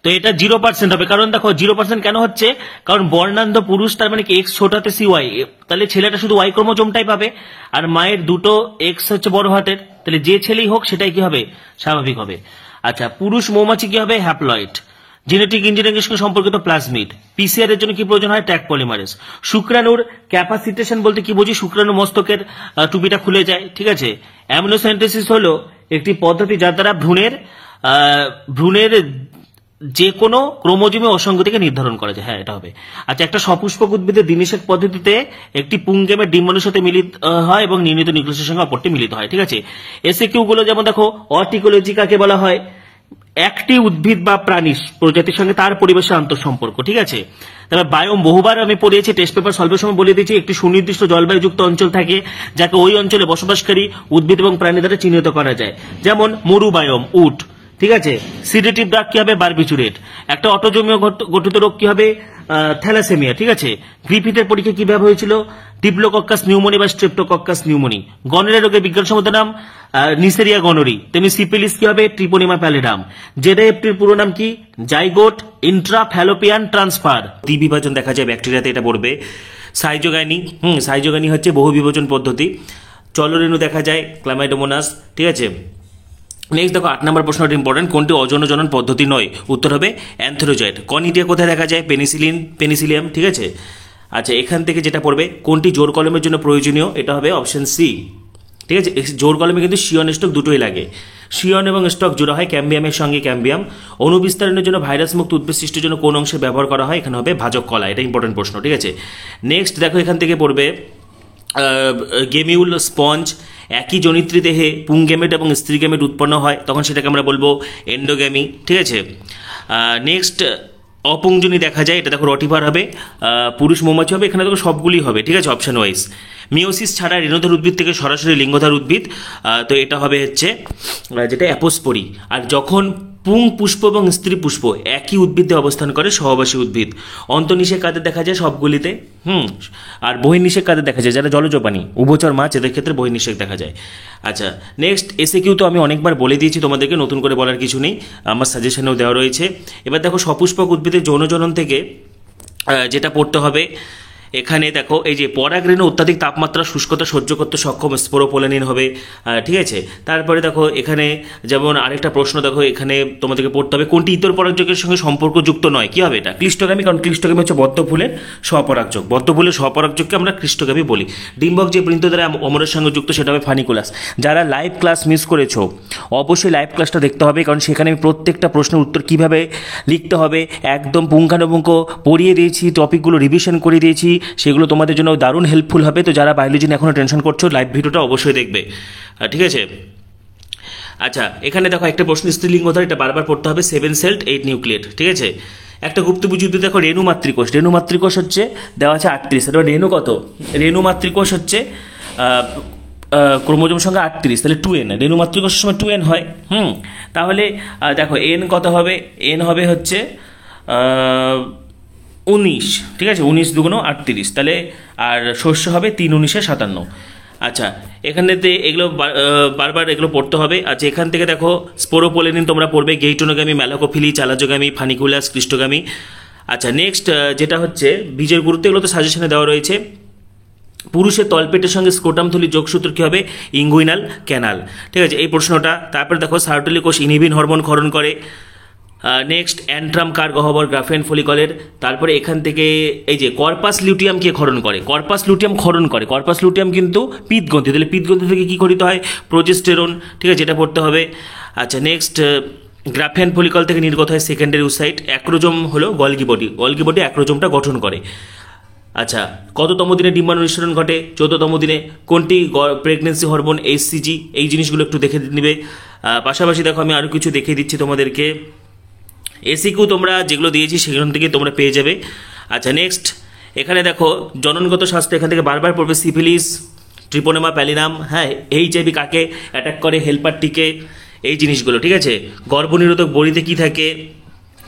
তো এটা 0% হবে। কারণ দেখো 0% কেন হচ্ছে? কারণ বর্ণান্ধ পুরুষ তার মানে কি এক্স ছোট হাতে CY, তাহলে ছেলেটা শুধু ওয়াই ক্রোমোজোমটাই পাবে, আর মায়ের দুটো এক্স হচ্ছে বড় হাতের, তাহলে যে ছেলেই হোক সেটাই কি হবে? স্বাভাবিক হবে। আচ্ছা, পুরুষ মৌমাছি কি হবে? হ্যাপ্লয়েড। জেনেটিক ইঞ্জিনিয়ারিং এর সঙ্গে সম্পর্কিত প্লাজমিড। পিসিআর এর জন্য কি প্রয়োজন হয়? Tag polymerase. শুক্রাণুর ক্যাপাসিটেশন বলতে কি বুঝি? শুক্রাণু মস্তকের টুপিটা খুলে যায়, ঠিক আছে। অ্যামিনোসাইন্থেসিস হলো একটি পদ্ধতি যার দ্বারা ভ্রূণের যে কোনো ক্রোমোজোমে অসঙ্গতিকে নির্ধারণ করা যায়। হ্যাঁ, এটা হবে। আচ্ছা, একটা সপুষ্পক উদ্ভিদের দ্বিনিষেক পদ্ধতিতে একটি পুংগেমের ডিম্বাণুর সাথে মিলিত হয় এবং নির্ণীত নিউক্লিয়াসের সঙ্গে অপরটি মিলিত হয়, ঠিক আছে। এসএকিউ গুলো যেমন দেখো, অর্টিকোলজি কাকে বলা হয়? একটি উদ্ভিদ বা প্রাণী প্রজাতির সঙ্গে তার পরিবেশের আন্তঃসম্পর্ক, ঠিক আছে। তবে বায়োম বহুবার আমি পড়িয়েছি, টেস্ট পেপার সলভের সময় বলে দিয়েছি, একটি সুনির্দিষ্ট জলবায়ুযুক্ত অঞ্চল থাকে যাকে ওই অঞ্চলে বসবাসকারী উদ্ভিদ এবং প্রাণী দ্বারা চিহ্নিত করা যায়, যেমন মরু বায়োম, উট, ঠিক আছে। সিডেটিভ ড্রাগ কি হবে? বারবিচুরেট। একটা অটোজোমীয় গঠিত রোগ কি হবে? থ্যালাসেমিয়া, ঠিক আছে। গ্রিফিথের পরীক্ষা কিভাবে হয়েছিল? ডিপ্লোকক্কাস নিউমোনি বা স্ট্রেপ্টোকক্কাস নিউমোনি। গনোরিয়া রোগের বিজ্ঞানসম্মত নাম নিসেরিয়া গনোরি। তেমনি সিপিলিস কি হবে? ট্রিপোনিমা প্যালিডাম। জেডাইএফটির পুরো নাম কি? Zygote ইন্ট্রাফ্যালোপিয়ান transfer. দ্বিবিভাজন দেখা যায় ব্যাকটেরিয়াতে, এটা পড়বে। সাইজোগাইনি, সাইজোগাইনি হচ্ছে বহু বিভাজন পদ্ধতি। চলরেণু দেখা যায় ক্লামাইডোমোনাস, ঠিক আছে। নেক্সট দেখো 8 নম্বর প্রশ্নটা ইম্পর্টেন্ট, কোনটি অযৌনজনন পদ্ধতি নয়? উত্তর হবে অ্যান্থ্রোজয়েড। কনিডিয়া কোথায় দেখা যায়? পেনিসিলিয়াম, ঠিক আছে। আচ্ছা, এখান থেকে যেটা পড়বে, কোনটি জোর কলমের জন্য প্রয়োজনীয়? এটা হবে অপশন সি, ঠিক আছে। জোর কলমে কিন্তু শিয়ন স্টক দুটোই লাগে। শিয়ন এবং স্টক জোড়া হয় ক্যাম্বিয়ামের সঙ্গে ক্যাম্বিয়াম। অনুবিস্তারণের জন্য ভাইরাস মুক্ত উদ্ভিদ সৃষ্টির জন্য কোন অংশে ব্যবহার করা হয়? এখানে হবে ভাজক কলা। এটা ইম্পর্টেন্ট প্রশ্ন, ঠিক আছে। নেক্সট দেখো, এখান থেকে পড়বে গেমিউল স্পঞ্জ। একই জনিত্রী দেহে পুংগেমেট এবং স্ত্রী গেমেট উৎপন্ন হয়, তখন সেটাকে আমরা বলবো এন্ডোগ্যামি, ঠিক আছে। নেক্সট অপুংজনী দেখা যায়, এটা দেখো রটিভার হবে। পুরুষ মৌমাছি হবে, এখানে দেখো সবগুলি হবে, ঠিক আছে, অপশন ওয়াইজ। মিওসিস ছাড়া রেণুধর উদ্ভিদ থেকে সরাসরি লিঙ্গধর উদ্ভিদ, তো এটা হবে হচ্ছে যেটা অ্যাপোস্পোরি। আর যখন পুং পুষ্প এবং স্ত্রী পুষ্প একই উদ্ভিদে অবস্থান করে, সহবাসী উদ্ভিদ। অন্তর্নিষেক কাদের দেখা যায়? সবগুলিতে। আর বহির্নিষেক কাদের দেখা যায়? যারা জলজ প্রাণী, উভচর মাছ, এদের ক্ষেত্রে বহির্নিষেক দেখা যায়। আচ্ছা, নেক্সট এসএকিউ তো আমি অনেকবার বলে দিয়েছি তোমাদেরকে, নতুন করে বলার কিছু নেই, আমার সাজেশনেও দেওয়া রয়েছে। এবার দেখো, সপুষ্পক উদ্ভিদের যৌনজনন থেকে যেটা পড়তে হবে, এখানে দেখো এই যে পরাগরেণু অত্যাধিক তাপমাত্রা শুষ্কতা সহ্য করতে সক্ষম স্পোরোপোলানিন হবে, ঠিক আছে। তারপরে দেখো এখানে যেমন আরেকটা প্রশ্ন দেখো, এখানে তোমাদেরকে পড়তে হবে কোনটি ইতর পরাগযোগের সঙ্গে সম্পর্কযুক্ত নয়? কি হবে এটা? ক্লিষ্টগামী। কারণ ক্লিষ্টগামী হচ্ছে বদ্ধফুলের স্বপরাগযোগ, বদ্ধফুলের স্বপরাগযোগকে আমরা ক্লিষ্টগামী বলি। ডিম্বক যে বৃন্ত দ্বারা অমরের সঙ্গে যুক্ত সেটা হবে ফানিকুলাস। যারা লাইভ ক্লাস মিস করেছো অবশ্যই লাইভ ক্লাসটা দেখতে হবে, কারণ সেখানে আমি প্রত্যেকটা প্রশ্নের উত্তর কিভাবে লিখতে হবে একদম পুঙ্খানুপুঙ্খ পড়িয়ে দিয়েছি, টপিকগুলো রিভিশন করে দিয়েছি, সেগুলো তোমাদের জন্য দারুণ হেল্পফুল হবে। তো যারা বায়োলজি নিয়ে এখনও টেনশন করছো, লাইভ ভিডিওটা অবশ্যই দেখবে, ঠিক আছে। আচ্ছা, এখানে দেখো একটা প্রশ্ন স্ত্রীলিঙ্গ ধরে, এটা বারবার পড়তে হবে। 7 সেলড 8 নিউক্লিয়েট, ঠিক আছে। একটা গুপ্তবীজ উদ্ভিদ দেখো, রেণু মাতৃকোষ। রেণু মাতৃকোষ হচ্ছে দেওয়া আছে 38, এটা রেণু কত? রেণু মাতৃকোষ হচ্ছে ক্রোমোজোম সংখ্যা 38, তাহলে 2n। রেণু মাতৃকোষের সময় 2n হয়। তাহলে দেখো n কত হবে? n হবে হচ্ছে 19, ঠিক আছে। 19 দুগুণ 38, তাহলে আর শস্য হবে 3 19 57। আচ্ছা, এখানেতে এগুলো বারবার এগুলো পড়তে হবে। আচ্ছা, এখান থেকে দেখো স্পোরোপোলেনিন তোমরা পড়বে, গেইটোনোগামী, ম্যালাকোফিলি, চালাজোগামী, ফানিকুলাস, ক্লিষ্টগামী। আচ্ছা, নেক্সট যেটা হচ্ছে বীজের গুরুত্ব, এগুলো তো সাজেশনে দেওয়া রয়েছে। পুরুষের তলপেটের সঙ্গে স্ক্রোটামথলির যোগসূত্র কী হবে? ইঙ্গুইনাল ক্যানাল, ঠিক আছে, এই প্রশ্নটা। তারপরে দেখো সার্টোলি কোষ ইনহিবিন হরমোন ক্ষরণ করে। নেক্সট অ্যান্ট্রাম কার গহ্বর? গ্রাফেন ফলিকলের। তারপরে এখান থেকে এই যে কর্পাস লিউটিয়াম কে ক্ষরণ করে? কর্পাস লুটিয়াম ক্ষরণ করে। কর্পাস লুটিয়াম কিন্তু পিত্তগ্রন্থি, তাহলে পিত্তগ্রন্থি থেকে কী খরিত হয়? প্রোজেস্টেরন, ঠিক আছে, যেটা পড়তে হবে। আচ্ছা, নেক্সট গ্রাফেন ফলিকল থেকে নির্গত হয় সেকেন্ডারি ওসাইট। অ্যাক্রোজোম হলো গলগি বডি, গলগি বডি অ্যাক্রোজোমটা গঠন করে। আচ্ছা, কততম দিনে ডিম্বাণু নিঃসরণ ঘটে? 14তম দিনে। কোনটি প্রেগনেন্সি হরমোন? HCG। এই জিনিসগুলো একটু দেখে নেবে। পাশাপাশি দেখো আমি আরও কিছু দেখিয়ে দিচ্ছি তোমাদেরকে। এসিকিউ তোমরা যেগুলো দিয়েছি সেখান থেকে তোমরা পেয়ে যাবে। আচ্ছা, নেক্সট এখানে দেখো জননগত স্বাস্থ্য, এখান থেকে বারবার পড়বে সিফিলিস, ট্রিপোনেমা প্যালিনাম, হ্যাঁ এইচআইভি কাকে অ্যাটাক করে, হেলপারটিকে, এই জিনিসগুলো, ঠিক আছে। গর্ভনিরোধক বড়িতে কি থাকে,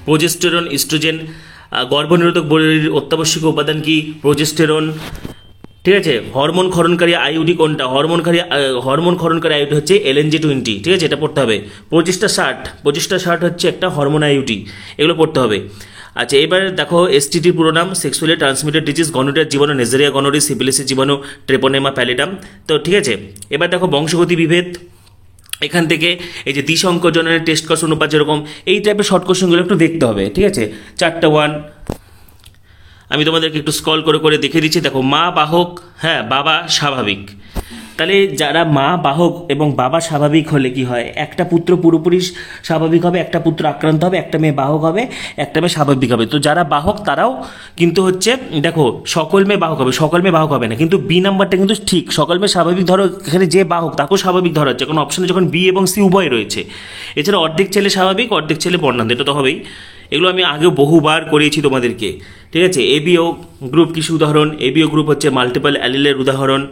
প্রোজেস্টেরন, ইস্ট্রোজেন। গর্ভনিরোধক বড়ির অত্যাবশ্যকীয় উপাদান কি, প্রোজেস্টেরন, ঠিক আছে। হরমোন ক্ষরণকারী আইউডি কোনটা, হরমোন ক্ষরণকারী আইউডি হচ্ছে LNG-20, ঠিক আছে, এটা পড়তে হবে। পঁচিশটা ষাট হচ্ছে একটা হরমোন আইউডি, এগুলো পড়তে হবে। আচ্ছা, এবার দেখো এসটিটির পুরো নাম, সেক্সুয়ালি ট্রান্সমিটেড ডিজিজ, গনোরিয়ার জীবাণু, নেজারিয়া গনোরি, সিফিলিসের জীবাণু, ট্রেপোনেমা প্যালিডাম। তো ঠিক আছে, এবার দেখো বংশগতি বিভেদ, এখান থেকে এই যে দ্বিসংকোচনের টেস্ট কোশ্চেন অনুপাত যেরকম, এই টাইপের শর্ট কোশ্চেনগুলো একটু দেখতে হবে, ঠিক আছে। 4টা 1 আমি তোমাদেরকে একটু স্ক্রল করে করে দেখে দিচ্ছি। দেখো মা বাহক, হ্যাঁ বাবা স্বাভাবিক, তাহলে যারা মা বাহক এবং বাবা স্বাভাবিক হলে কি হয়, একটা পুত্র পুরোপুরি স্বাভাবিক হবে, একটা পুত্র আক্রান্ত হবে, একটা মেয়ে বাহক হবে, একটা মেয়ে স্বাভাবিক হবে। তো যারা বাহক তারাও কিন্তু হচ্ছে, দেখো সকল মেয়ে বাহক হবে, সকল মেয়ে বাহক হবে না, কিন্তু বি নাম্বারটা কিন্তু ঠিক, সকল মেয়ে স্বাভাবিক ধরো, এখানে যে বাহক তাকেও স্বাভাবিক ধরা হচ্ছে, কারণ অপশানে যখন বি এবং সি উভয় রয়েছে। এছাড়া অর্ধেক ছেলে স্বাভাবিক, অর্ধেক ছেলে বর্ণান্ধ, এটা তো হবেই। এগুলো আমি আগেও বহুবার করিয়েছি তোমাদেরকে, ঠিক আছে। এবিও গ্রুপ কিছু উদাহরণ, এবিও গ্রুপ হচ্ছে মাল্টিপল অ্যালিলের উদাহরণ,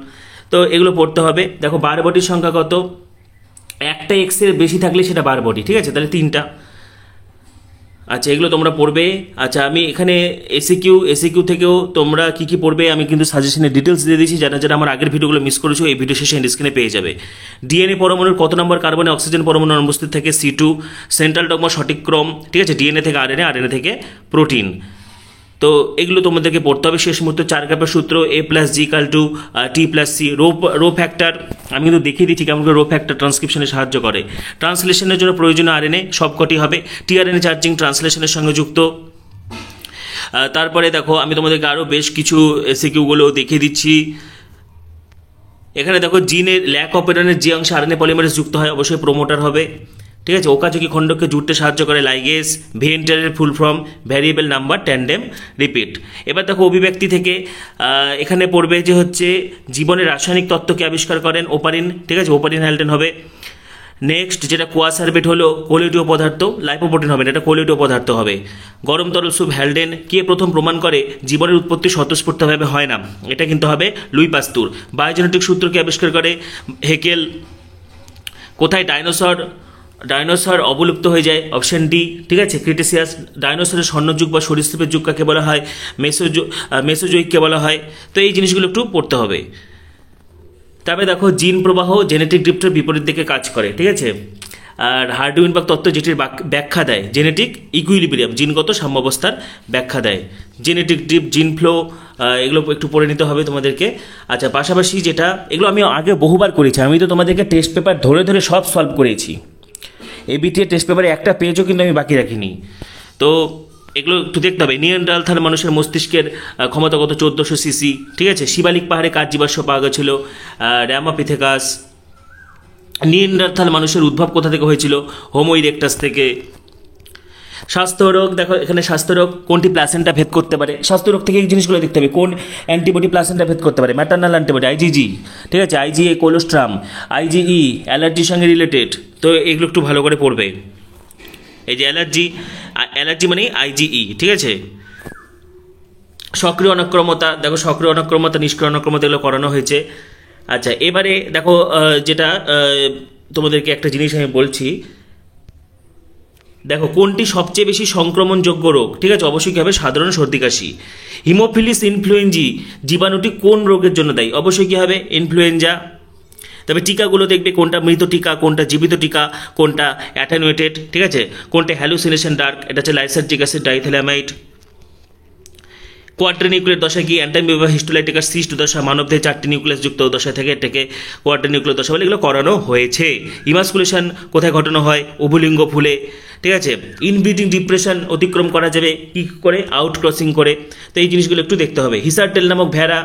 তো এগুলো পড়তে হবে। দেখো বারবটির সংখ্যা কত, একটা এক্সের বেশি থাকলে সেটা বারবটি, ঠিক আছে, তাহলে 3টা। আচ্ছা, এগুলো তোমরা পড়বে। আচ্ছা, আমি এখানে এসিকিউ থেকেও তোমরা কি কি পড়বে আমি কিন্তু সাজেশনে ডিটেলস দিয়ে দিয়েছি, যারা যারা আমার আগের ভিডিওগুলো মিস করেছো এই ভিডিও শেষে স্ক্রিনে পেয়ে যাবে। ডিএনএ পরমাণুর কত নম্বর কার্বনে অক্সিজেন পরমাণু অনুপস্থিত থাকে, C2। সেন্ট্রাল ডগমা সঠিক ক্রম, ঠিক আছে, ডিএনএ থেকে আরএনএ, আরএনএ থেকে প্রোটিন। তো এগুলো তোমাদেরকে পড়তে হবে। শেষ মুহূর্তে 4 গ্রাফের সূত্র, A+G=T+C। রো ফ্যাক্টর আমি কিন্তু দেখিয়ে দিচ্ছি কেমন করে রো ফ্যাক্টর ট্রান্সক্রিপশনে সাহায্য করে। ট্রান্সলেশনের জন্য প্রয়োজনীয় আরএনএ সবকটি হবে, টিআরএনএ চার্জিং ট্রান্সলেশনের সঙ্গে যুক্ত। তারপরে দেখো আমি তোমাদেরকে আরও বেশ কিছু এসিকিউগুলো দেখিয়ে দিচ্ছি। এখানে দেখো জিনের ল্যাক অপারেটরের যে অংশে আরএনএ পলিমারেজ যুক্ত হয় অবশ্যই প্রোমোটার হবে, ঠিক আছে। ওকাজকি খণ্ডকে জুড়তে সাহায্য করে লাইগেজ। ভেন্টারের full form variable number tandem repeat. এবার দেখো অভিব্যক্তি থেকে এখানে পড়বে যে হচ্ছে জীবনের রাসায়নিক তত্ত্বকে আবিষ্কার করেন ওপারিন, ঠিক আছে, ওপারিন হ্যালডেন হবে। নেক্সট যেটা কোয়াসার্বেট হলো কোলিডীয় পদার্থ, লাইপোপ্রোটিন হবে না, এটা কোলিডীয় পদার্থ হবে। গরম তরল স্যুপ হ্যালডেন কে প্রথম প্রমাণ করে জীবনের উৎপত্তি স্বতঃস্ফূর্তভাবে হয় না, এটা কিন্তু হবে লুই পাস্তুর। বায়োজেনেটিক সূত্রকে আবিষ্কার করে হেকেল। কোথায় ডাইনোসর অবলুপ্ত হয়ে যায়, অপশন ডি, ঠিক আছে, ক্রিটেসিয়াস। ডাইনোসরের স্বর্ণযুগ বা সরীসৃপের যুগ কাকে বলা হয়, মেসোজোইককে বলা হয়। তো এই জিনিসগুলো একটু পড়তে হবে। তবে দেখো জিন প্রবাহ জেনেটিক ড্রিফটের বিপরীত দিকে কাজ করে, ঠিক আছে। আর হার্ডউইনবার্গ তত্ত্ব যেটির ব্যাখ্যা দেয় জেনেটিক ইকুইলিব্রিয়াম, জিনগত সাম্যাবস্থার ব্যাখ্যা দেয়। জেনেটিক ড্রিফট, জিন ফ্লো, এগুলো একটু পড়ে নিতে হবে তোমাদেরকে। আচ্ছা, পাশাপাশি যেটা এগুলো আমি আগে বহুবার করেছি, আমি তো তোমাদেরকে টেস্ট পেপার ধরে ধরে সব সলভ করেছি। এবিটিএ টেস্ট পেপারে একটা পেজও কিন্তু আমি বাকি রাখিনি, তো এগুলো একটু দেখতে হবে। নিয়ান্ডারথাল মানুষের মস্তিষ্কের ক্ষমতা কত, 1400 সিসি, ঠিক আছে। শিবালিক পাহাড়ে কাজ জীবাশ্ম পাওয়া গেছিল, র্যামাপিথেকাস। নিয়ান্ডারথাল মানুষের উদ্ভব কোথা থেকে হয়েছিল, হোমো ইরেক্টাস থেকে। স্বাস্থ্যরোগ, দেখো এখানে স্বাস্থ্যরোগ কোনটি প্লাসেন্টা ভেদ করতে পারে, স্বাস্থ্যরোগ থেকে এই জিনিসগুলো দেখতে হবে। কোন অ্যান্টিবডি প্লাসেন্টা ভেদ করতে পারে, ম্যাটার্নাল অ্যান্টিবডি আইজিজি, ঠিক আছে, আইজিএ কোলোস্ট্রাম, আইজিই অ্যালার্জির সঙ্গে রিলেটেড। তো এগুলো একটু ভালো করে পড়বে। এই যে অ্যালার্জি মানে আইজিই, ঠিক আছে। সক্রিয় অনক্রমতা, দেখো সক্রিয় অনক্রমতা, নিষ্ক্রিয় অনক্রমতা এগুলো করানো হয়েছে। আচ্ছা, এবারে দেখো যেটা তোমাদেরকে একটা জিনিস আমি বলছি, দেখো কোনটি সবচেয়ে বেশি সংক্রমণযোগ্য রোগ, ঠিক আছে, অবশ্যই কী হবে, সাধারণ সর্দি কাশি। হিমোফিলিস ইনফ্লুয়েঞ্জি জীবাণুটি কোন রোগের জন্য দায়ী, অবশ্যই কী হবে, ইনফ্লুয়েঞ্জা। তবে টিকাগুলো দেখবে কোনটা মৃত টিকা, কোনটা জীবিত টিকা, কোনটা অ্যাটেনুয়েটেড, ঠিক আছে, কোনটা হ্যালুসিনেশন ডার্ক, এটা হচ্ছে লাইসার্জিক অ্যাসিড ডাইথেলামাইড। কোয়াড্রিনিউক্লিয়ার দশা কি, অ্যান্টামিবা হিস্টোলাইটিকাস সিস্ট দশা, মানবদেহে 4টি নিউক্লিয়াস যুক্ত দশা থেকে এটাকে কোয়াড্রিনিউক্লিয়ার দশা বলে, এগুলো করানো হয়েছে। ইমাসকুলেশন কোথায় ঘটানো হয়, উভলিঙ্গ ফুলে, ঠিক আছে। ইনব্রিডিং ডিপ্রেশন অতিক্রম করা যাবে কী করে, আউট ক্রসিং করে। তো এই জিনিসগুলো একটু দেখতে হবে। হিসারটেল নামক ভেড়া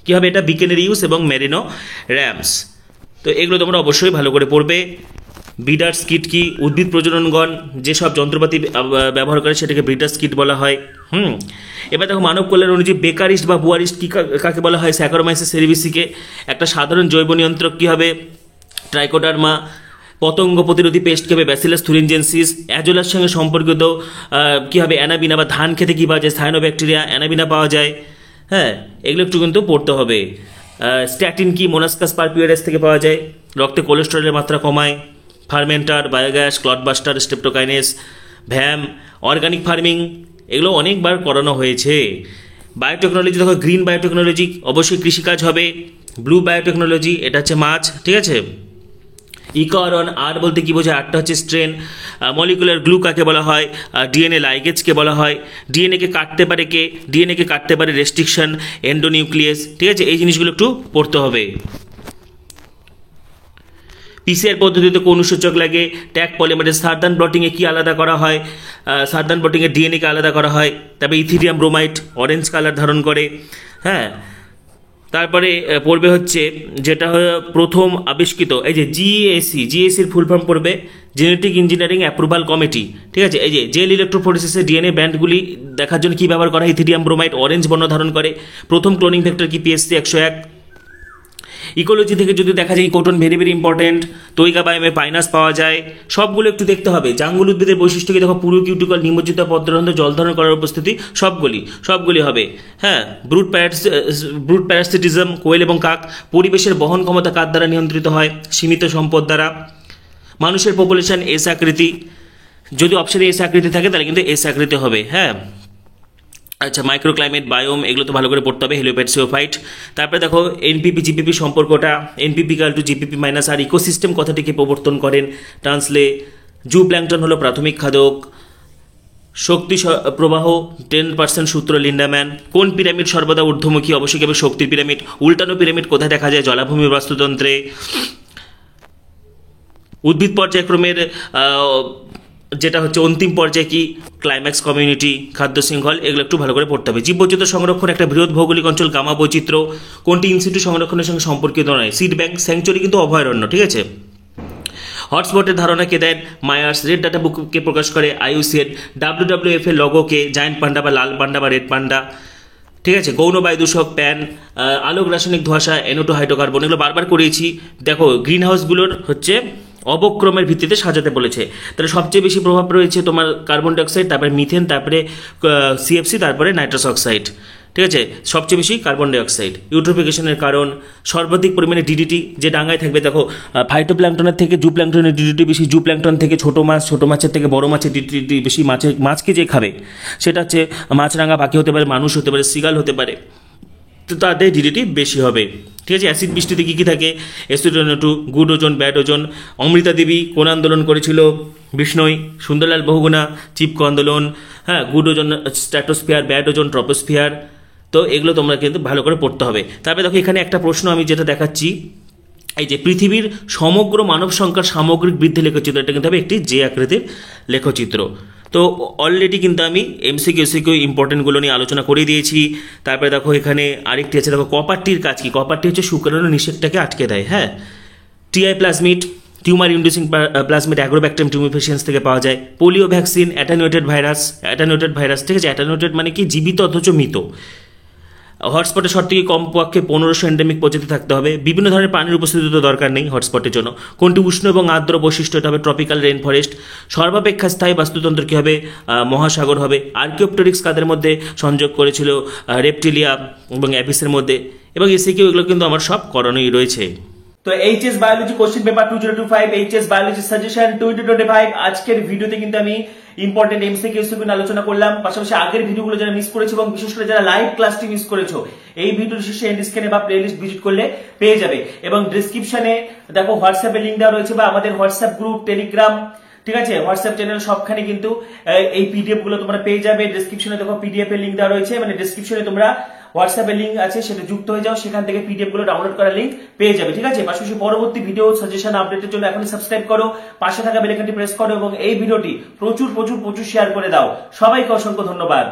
কী হবে, এটা বিকেনেরিউস এবং মেরিনো র্যামস। তো এগুলো তোমরা অবশ্যই ভালো করে পড়বে। ব্রিডার্স কিট কি, উদ্ভিদ প্রজননগণ যেসব যন্ত্রপাতি ব্যবহার করে সেটাকে ব্রিডার্স কিট বলা হয়। এবার দেখো মানব কল্যাণ অনুযায়ী বেকারিস্ট বা বুয়ারিস্ট কি কাকে বলা হয়, স্যাকারোমাইসিস সেরিভিসিকে। একটা সাধারণ জৈব নিয়ন্ত্রক কী হবে, ট্রাইকোডার্মা। পতঙ্গ প্রতিরোধী পেস্ট কী হবে, ব্যাসিলাস থুরিনজেন্সিস। অ্যাজোলার সঙ্গে সম্পর্কিত কী হবে, অ্যানাবিনা বা ধান খেতে কী পাওয়া যায়, সায়ানোব্যাকটেরিয়া, অ্যানাবিনা পাওয়া যায়। হ্যাঁ, এগুলো একটু কিন্তু পড়তে হবে। স্ট্যাটিন কি? মোনাস্কাস পারপিউরাস থেকে পাওয়া যায়, রক্তে কোলেস্টেরলের মাত্রা কমায়। ফার্মেন্টার, বায়োগ্যাস, ক্লটবাস্টার, স্টেপ্টোকাইনেস, ভ্যাম, অর্গানিক ফার্মিং, এগুলো অনেকবার করানো হয়েছে। বায়োটেকনোলজি দেখো, গ্রিন বায়োটেকনোলজি অবশ্যই কৃষিকাজ হবে। ব্লু বায়োটেকনোলজি এটা হচ্ছে মাছ, ঠিক আছে। ইকরন, আর বলতে কি বোঝায়? আরটা হচ্ছে স্ট্রেন। মলিকুলার গ্লু কাকে বলা হয়? ডিএনএ লাইগেজকে বলা হয়। ডিএনএকে কাটতে পারে কে? ডিএনএকে কাটতে পারে রেস্ট্রিকশন, এন্ডোনিউক্লিয়াস, ঠিক আছে। এই জিনিসগুলো একটু পড়তে হবে। পিসিআর পদ্ধতিতে কোন সূচক লাগে? Tag polymerase. সার্দান ব্লটিংয়ে কি আলাদা করা হয়? সার্দান ব্লটিংয়ে ডিএনএকে আলাদা করা হয়। তারপরে ইথিরিয়াম ব্রোমাইড অরেঞ্জ কালার ধারণ করে। হ্যাঁ, তারপরে পড়বে হচ্ছে যেটা প্রথম আবিষ্কৃত, এই যে জিএসির ফুল ফর্ম পড়বে জেনেটিক ইঞ্জিনিয়ারিং অ্যাপ্রুভাল কমিটি, ঠিক আছে। এই যে জেল ইলেকট্রোফোরেসিসে ডিএনএ ব্যান্ডগুলি দেখার জন্য কি ব্যবহার করা হয়? ইথিরিয়াম ব্রোমাইড অরেঞ্জ বর্ণ ধারণ করে। প্রথম ক্লোনিং ভেক্টর কি? পিএসসি 101। ইকোলজি থেকে যদি দেখা যায় কোটন ভেরি ভেরি ইম্পর্টেন্ট। তৈগা বায়োমে পাইনাস পাওয়া যায়, সবগুলো একটু দেখতে হবে। জাঙ্গুল উদ্ভিদের বৈশিষ্ট্য কি? দেখো, পুরো কিউটিকল, নিমজ্জিত পত্ররন্ধ্র, জল ধারণ করার উপস্থিতি, সবগুলি হবে। হ্যাঁ, ব্রুট প্যারাসিটিজম, কোয়েল এবং কাক। পরিবেশের বহন ক্ষমতা কার দ্বারা নিয়ন্ত্রিত হয়? সীমিত সম্পদ দ্বারা। মানুষের পপুলেশন এস আকৃতি, যদি অপশানে এস আকৃতি থাকে তাহলে কিন্তু এস আকৃতি হবে। হ্যাঁ, আচ্ছা, মাইক্রোক্লাইমেট, বায়োম, এগুলো তো ভালো করে পড়তে হবে। হেলিওপ্যাড, সিওফাইট। তারপরে দেখো এনপিপি জিপিপি সম্পর্কটা, NPP equal to GPP minus R. Ecosystem কথাটিকে প্রবর্তন করেন টান্সলে। জু প্ল্যাঙ্কটন হলো প্রাথমিক খাদক। শক্তি প্রবাহ 10% সূত্র লিন্ডাম্যান। কোন পিরামিড সর্বদা ঊর্ধ্বমুখী? অবশ্যই হবে শক্তির পিরামিড। উল্টানো পিরামিড কোথায় দেখা যায়? জলাভূমির বাস্তুতন্ত্রে। উদ্ভিদ পর্যায়ক্রমের যেটা হচ্ছে অন্তিম পর্যায়ে কি? ক্লাইম্যাক্স কমিউনিটি, খাদ্য শৃঙ্খল, এগুলো একটু ভালো করে পড়তে হবে। জীববৈচিত্র্য সংরক্ষণ একটা বৃহৎ ভৌগোলিক অঞ্চল, গামা বৈচিত্র্য। কোনটি ইনসিটু সংরক্ষণের সঙ্গে সম্পর্কিত নয়? সিড ব্যাংক, স্যাংচুরি কিন্তু অভয়ারণ্য, ঠিক আছে। হটস্পটের ধারণা কে দেন? মায়ার্স। রেড ডাটা বুককে প্রকাশ করে? IUCN। WWF এর লগো কে? জায়ান্ট পান্ডা বা লাল পান্ডা বা রেড পান্ডা, ঠিক আছে। গৌণ বায়ু দূষক প্যান। আলোক রাসায়নিক ধোঁয়াশা NO2 হাইড্রোকার্বন, এগুলো বারবার করিয়েছি। দেখো, গ্রিন হাউসগুলোর হচ্ছে অবক্রমের ভিত্তিতে সাজাতে বলেছে। তাহলে সবচেয়ে বেশি প্রভাব রয়েছে তোমার কার্বন ডাইঅক্সাইড, তারপরে মিথেন, তারপরে CFC, তারপরে নাইট্রাস অক্সাইড, ঠিক আছে। সবচেয়ে বেশি কার্বন ডাইঅক্সাইড। ইউট্রোফিকেশনের কারণ সর্বাধিক পরিমাণে DDT যে ডাঙায় থাকবে। দেখো, ফাইটোপ্ল্যাঙ্কটনের থেকে জু প্ল্যাঙ্কটনের DDT বেশি। জু প্ল্যাঙ্কটন থেকে ছোট মাছের থেকে বড় মাছের DDT বেশি। মাছকে যে খাবে সেটা হচ্ছে মাছরাঙা পাখি হতে পারে, মানুষ হতে পারে, সিগাল হতে পারে, তো তাদের DDT বেশি হবে, ঠিক আছে। অ্যাসিড বৃষ্টিতে কী কী থাকে? SO2, গুড ওজন, ব্যাড ওজন। অমৃতা দেবী কোন আন্দোলন করেছিল? বিষ্ণই। সুন্দরলাল বহুগুণা, চিপকো আন্দোলন। হ্যাঁ, গুড ওজন স্ট্র্যাটোস্ফিয়ার, ব্যাড ওজন ট্রপোস্ফিয়ার। তো এগুলো তোমরা কিন্তু ভালো করে পড়তে হবে। তারপরে দেখো, এখানে একটা প্রশ্ন আমি যেটা দেখাচ্ছি, এই যে পৃথিবীর সমগ্র মানব সংখ্যার সামগ্রিক বৃদ্ধি লেখচিত্র, এটা কিন্তু হবে একটি জে আকৃতির লেখচিত্র। তো অলরেডি কিন্তু আমি MCQ ইম্পর্টেন্টগুলো নিয়ে আলোচনা করে দিয়েছি। তারপরে দেখো এখানে আরেকটি আছে, দেখো কপারটির কাজ কি? কপারটি হচ্ছে শুক্রাণু নিষেকটাকে আটকে দেয়। হ্যাঁ, TI plasmid, tumour inducing plasmid Agrobacterium tumefaciens থেকে পাওয়া যায়। পোলিও ভ্যাকসিন, অ্যাটেনুয়েটেড ভাইরাস, ঠিক আছে। অ্যাটেনুয়েটেড মানে কি? জীবিত অথচ মৃত। হটস্পটের শর্তে কি? কমপক্ষে 1500 এন্ডেমিক প্রজাতি থাকতে হবে। বিভিন্ন ধরনের পানির উপস্থিতি তো দরকার নেই হটস্পটের জন্য। কোনটি উষ্ণ এবং আর্দ্র বৈশিষ্ট্য? এটা হবে ট্রপিক্যাল রেইন ফরেস্ট। সর্বাপেক্ষা স্থায়ী বাস্তুতন্ত্র কী হবে? মহাসাগর হবে। আর্কিওপ্টেরিক্স কাদের মধ্যে সংযোগ করেছিল? রেপটিলিয়া এবং অ্যাবিসের মধ্যে। এবং এসিকিউ এগুলো কিন্তু আমার সব করানোই রয়েছে। তো HS biology question paper 2025 HS biology suggestion 2025 আজকের ভিডিওতে কিন্তু আমি ইম্পর্টেন্ট MCQ নিয়ে আলোচনা করলাম। পাশাপাশি আগের ভিডিওগুলো যারা মিস করেছো এবং বিশেষ করে যারা লাইভ ক্লাসটি মিস করেছো, এই ভিডিওর শেষে এন্ড স্ক্রিনে বা প্লেলিস্ট ভিজিট করলে পেয়ে যাবে। এবং ডেসক্রিপশনে দেখো হোয়াটসঅ্যাপে লিংক দেওয়া রয়েছে, বা আমাদের হোয়াটসঅ্যাপ গ্রুপ, টেলিগ্রাম, ঠিক আছে, হোয়াটসঅ্যাপ চ্যানেল, সবখানে কিন্তু এই PDF গুলো তোমরা পেয়ে যাবে। ডেসক্রিপশনে দেখো PDF এর লিংক দেওয়া রয়েছে, মানে ডেসক্রিপশনে তোমরা হোয়াটসঅ্যাপের লিংক আছে, সেটা যুক্ত হয়ে যাও, সেখান থেকে PDF গুলো ডাউনলোড করার লিংক পেয়ে যাবে, ঠিক আছে। পাশাপাশি পরবর্তী ভিডিও সাজেশন আপডেটের জন্য এখনই সাবস্ক্রাইব করো, পাশে থাকা বেল আইকনটি প্রেস করো এবং এই ভিডিওটি প্রচুর শেয়ার করে দাও। সবাইকে অসংখ্য ধন্যবাদ।